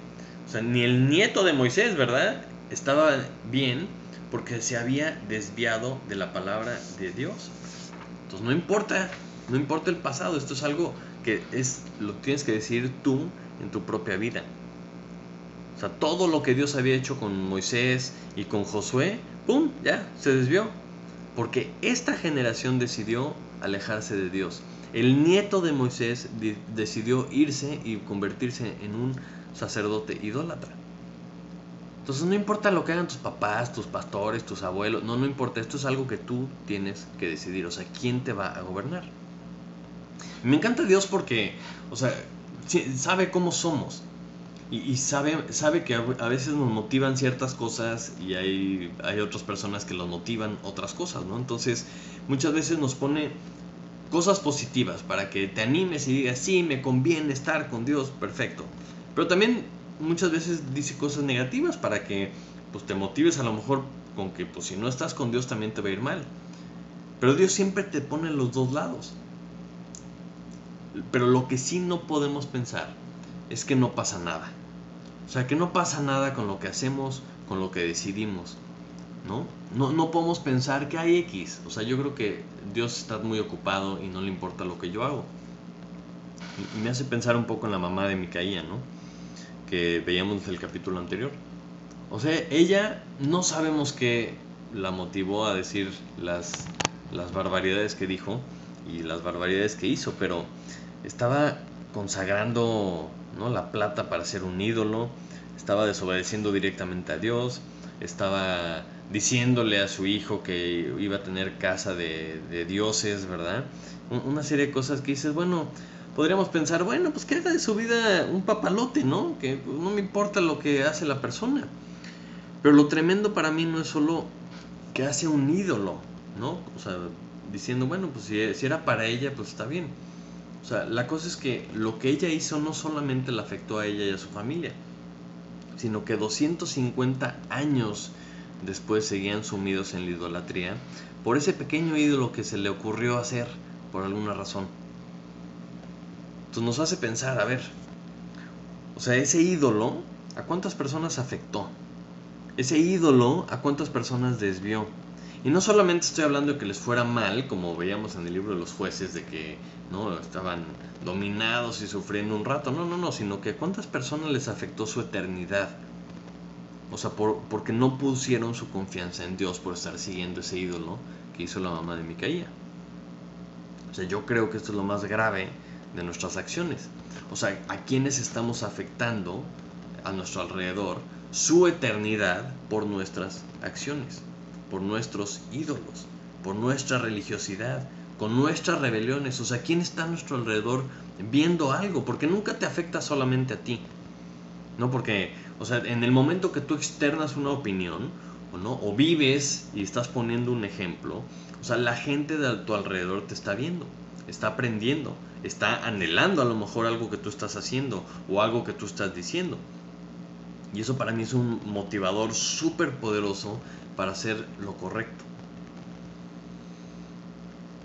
o sea, ni el nieto de Moisés, ¿verdad?, estaba bien porque se había desviado de la palabra de Dios. Entonces no importa el pasado, esto es algo que lo tienes que decidir tú en tu propia vida. O sea, todo lo que Dios había hecho con Moisés y con Josué, ¡pum!, ya, se desvió. Porque esta generación decidió alejarse de Dios. El nieto de Moisés decidió irse y convertirse en un sacerdote idólatra. Entonces no importa lo que hagan tus papás, tus pastores, tus abuelos, no importa, esto es algo que tú tienes que decidir, o sea, ¿quién te va a gobernar? Y me encanta Dios porque, o sea, sabe cómo somos y sabe que a veces nos motivan ciertas cosas y hay otras personas que los motivan otras cosas, ¿no? Entonces muchas veces nos pone cosas positivas para que te animes y digas, sí, me conviene estar con Dios, perfecto. Pero también muchas veces dice cosas negativas para que pues te motives a lo mejor con que pues si no estás con Dios también te va a ir mal. Pero Dios siempre te pone los dos lados. Pero lo que sí no podemos pensar es que no pasa nada. O sea, que no pasa nada con lo que hacemos, con lo que decidimos, ¿no? No podemos pensar que hay X. O sea, yo creo que Dios está muy ocupado y no le importa lo que yo hago. Y me hace pensar un poco en la mamá de Micaía, ¿no?, que veíamos el capítulo anterior. O sea, ella no sabemos qué la motivó a decir las barbaridades que dijo y las barbaridades que hizo, pero estaba consagrando, ¿no?, la plata para ser un ídolo, estaba desobedeciendo directamente a Dios, estaba diciéndole a su hijo que iba a tener casa de dioses, ¿verdad? Una serie de cosas que dices, bueno, podríamos pensar, bueno, pues que haga de su vida un papalote, ¿no? Que no me importa lo que hace la persona. Pero lo tremendo para mí no es solo que hace un ídolo, ¿no? O sea, diciendo, bueno, pues si era para ella, pues está bien. O sea, la cosa es que lo que ella hizo no solamente le afectó a ella y a su familia, sino que 250 años después seguían sumidos en la idolatría por ese pequeño ídolo que se le ocurrió hacer por alguna razón. Entonces nos hace pensar, a ver, o sea, ese ídolo, ¿a cuántas personas afectó? Ese ídolo, ¿a cuántas personas desvió? Y no solamente estoy hablando de que les fuera mal, como veíamos en el libro de los jueces, de que no estaban dominados y sufriendo un rato, no, sino que a cuántas personas les afectó su eternidad. O sea, porque no pusieron su confianza en Dios por estar siguiendo ese ídolo que hizo la mamá de Micaía. O sea, yo creo que esto es lo más grave de nuestras acciones. O sea, a quienes estamos afectando a nuestro alrededor su eternidad por nuestras acciones, por nuestros ídolos, por nuestra religiosidad, con nuestras rebeliones. O sea, ¿quién está a nuestro alrededor viendo algo? Porque nunca te afecta solamente a ti, ¿no? Porque, o sea, en el momento que tú externas una opinión, o vives y estás poniendo un ejemplo, o sea, la gente de tu alrededor te está viendo, está aprendiendo, está anhelando a lo mejor algo que tú estás haciendo o algo que tú estás diciendo. Y eso para mí es un motivador súper poderoso para hacer lo correcto.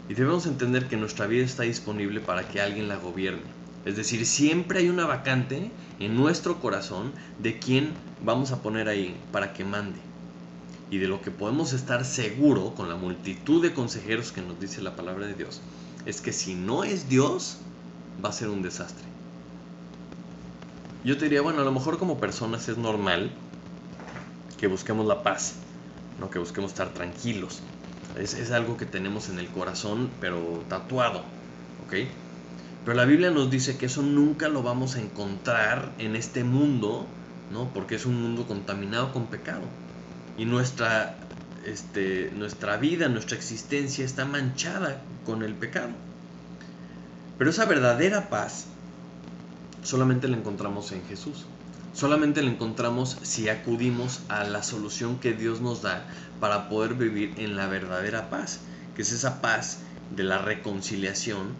Y debemos entender que nuestra vida está disponible para que alguien la gobierne. Es decir, siempre hay una vacante en nuestro corazón de quién vamos a poner ahí para que mande. Y de lo que podemos estar seguro con la multitud de consejeros que nos dice la palabra de Dios, es que si no es Dios, va a ser un desastre. Yo te diría, bueno, a lo mejor como personas es normal que busquemos la paz, ¿no? Que busquemos estar tranquilos. Es algo que tenemos en el corazón, pero tatuado, ¿ok? Pero la Biblia nos dice que eso nunca lo vamos a encontrar en este mundo, ¿no? Porque es un mundo contaminado con pecado. Y nuestra vida, nuestra existencia está manchada con el pecado. Pero esa verdadera paz solamente la encontramos en Jesús. Solamente la encontramos si acudimos a la solución que Dios nos da para poder vivir en la verdadera paz, que es esa paz de la reconciliación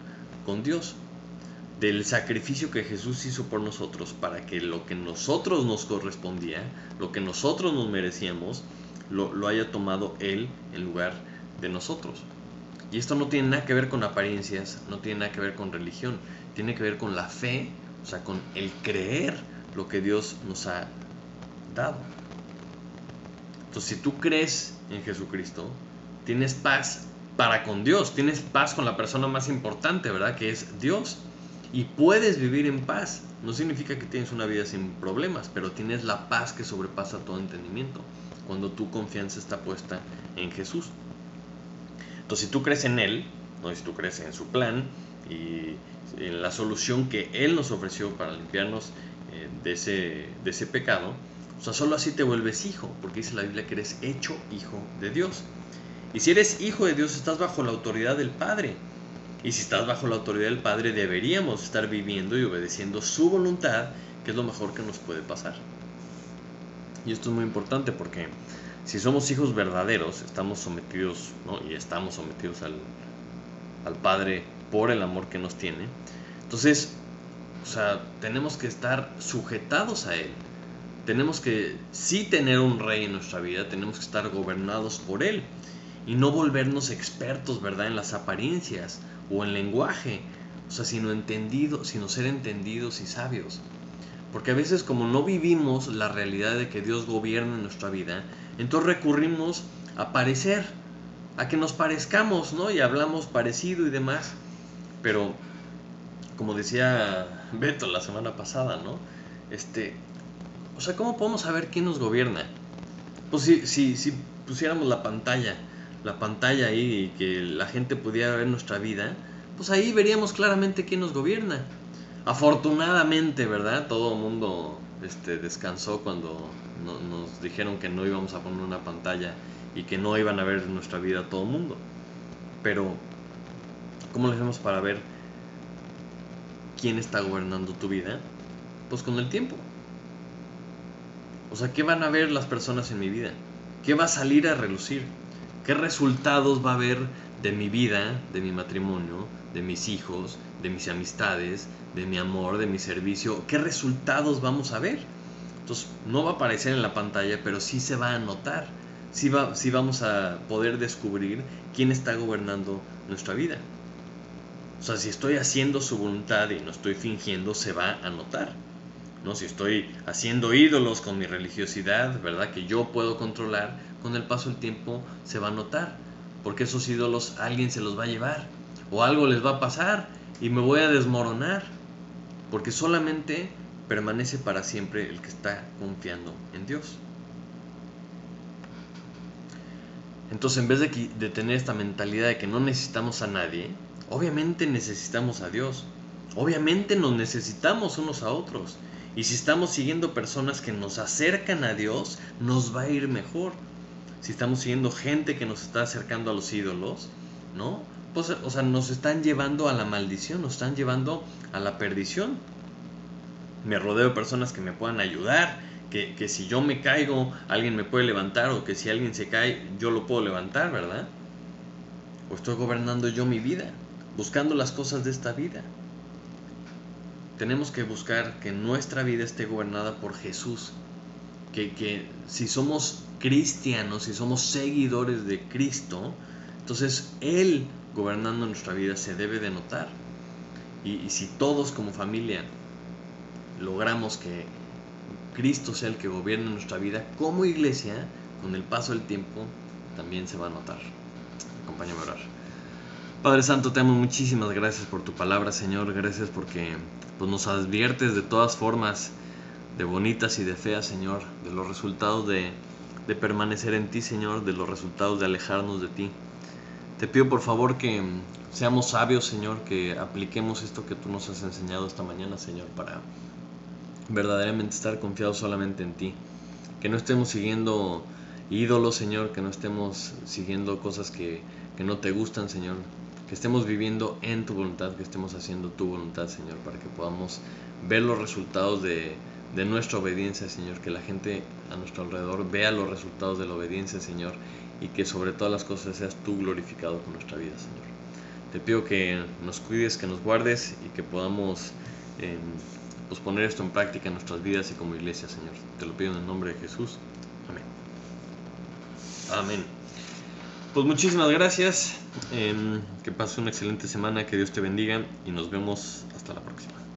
con Dios, del sacrificio que Jesús hizo por nosotros para que lo que nosotros nos correspondía, lo que nosotros nos merecíamos, lo haya tomado Él en lugar de nosotros. Y esto no tiene nada que ver con apariencias, no tiene nada que ver con religión, tiene que ver con la fe, o sea, con el creer lo que Dios nos ha dado. Entonces, si tú crees en Jesucristo, tienes paz para con Dios, tienes paz con la persona más importante, ¿verdad? Que es Dios. Y puedes vivir en paz. No significa que tienes una vida sin problemas, pero tienes la paz que sobrepasa todo entendimiento, cuando tu confianza está puesta en Jesús. Entonces, si tú crees en Él, ¿no? Si tú crees en su plan y en la solución que Él nos ofreció para limpiarnos de ese pecado, o sea, solo así te vuelves hijo, porque dice la Biblia que eres hecho hijo de Dios. Y si eres hijo de Dios, estás bajo la autoridad del Padre. Y si estás bajo la autoridad del Padre, deberíamos estar viviendo y obedeciendo su voluntad, que es lo mejor que nos puede pasar. Y esto es muy importante porque si somos hijos verdaderos, estamos sometidos, ¿no? Y estamos sometidos al Padre por el amor que nos tiene. Entonces, o sea, tenemos que estar sujetados a Él. Tenemos que sí tener un rey en nuestra vida, tenemos que estar gobernados por Él y no volvernos expertos, ¿verdad?, en las apariencias o en lenguaje, o sea, sino ser entendidos y sabios. Porque a veces, como no vivimos la realidad de que Dios gobierna en nuestra vida, entonces recurrimos a parecer, a que nos parezcamos, ¿no? Y hablamos parecido y demás. Pero, como decía Beto la semana pasada, ¿no? O sea, ¿cómo podemos saber quién nos gobierna? Pues si pusiéramos la pantalla ahí y que la gente pudiera ver nuestra vida, pues ahí veríamos claramente quién nos gobierna. Afortunadamente, ¿verdad? Todo el mundo descansó cuando nos dijeron que no íbamos a poner una pantalla y que no iban a ver nuestra vida todo el mundo. Pero, ¿cómo le hacemos para ver quién está gobernando tu vida? Pues con el tiempo. O sea, ¿qué van a ver las personas en mi vida? ¿Qué va a salir a relucir? ¿Qué resultados va a haber de mi vida, de mi matrimonio, de mis hijos, de mis amistades, de mi amor, de mi servicio? ¿Qué resultados vamos a ver? Entonces, no va a aparecer en la pantalla, pero sí se va a notar. Sí vamos a poder descubrir quién está gobernando nuestra vida. O sea, si estoy haciendo su voluntad y no estoy fingiendo, se va a notar. ¿No? Si estoy haciendo ídolos con mi religiosidad, ¿verdad?, que yo puedo controlar, con el paso del tiempo se va a notar, porque esos ídolos alguien se los va a llevar, o algo les va a pasar y me voy a desmoronar, porque solamente permanece para siempre el que está confiando en Dios. Entonces, en vez de tener esta mentalidad de que no necesitamos a nadie, obviamente necesitamos a Dios, obviamente nos necesitamos unos a otros. Y si estamos siguiendo personas que nos acercan a Dios, nos va a ir mejor. Si estamos siguiendo gente que nos está acercando a los ídolos, ¿no? Pues, o sea, nos están llevando a la maldición, nos están llevando a la perdición. Me rodeo de personas que me puedan ayudar, que si yo me caigo, alguien me puede levantar, o que si alguien se cae, yo lo puedo levantar, ¿verdad? O estoy gobernando yo mi vida, buscando las cosas de esta vida. Tenemos que buscar que nuestra vida esté gobernada por Jesús. Que si somos cristianos, si somos seguidores de Cristo, entonces Él gobernando nuestra vida se debe de notar. Y si todos como familia logramos que Cristo sea el que gobierne nuestra vida, como iglesia, con el paso del tiempo también se va a notar. Acompáñame a orar. Padre Santo, te amo, muchísimas gracias por tu palabra, Señor. Gracias porque pues, nos adviertes de todas formas, de bonitas y de feas, Señor, de los resultados de permanecer en ti, Señor, de los resultados de alejarnos de ti. Te pido por favor que seamos sabios, Señor, que apliquemos esto que tú nos has enseñado esta mañana, Señor, para verdaderamente estar confiados solamente en ti. Que no estemos siguiendo ídolos, Señor, que no estemos siguiendo cosas que no te gustan, Señor. Que estemos viviendo en tu voluntad, que estemos haciendo tu voluntad, Señor, para que podamos ver los resultados de nuestra obediencia, Señor. Que la gente a nuestro alrededor vea los resultados de la obediencia, Señor, y que sobre todas las cosas seas tú glorificado con nuestra vida, Señor. Te pido que nos cuides, que nos guardes y que podamos pues poner esto en práctica en nuestras vidas y como iglesia, Señor. Te lo pido en el nombre de Jesús. Amén. Amén. Pues muchísimas gracias. Que pases una excelente semana. Que Dios te bendiga. Y nos vemos hasta la próxima.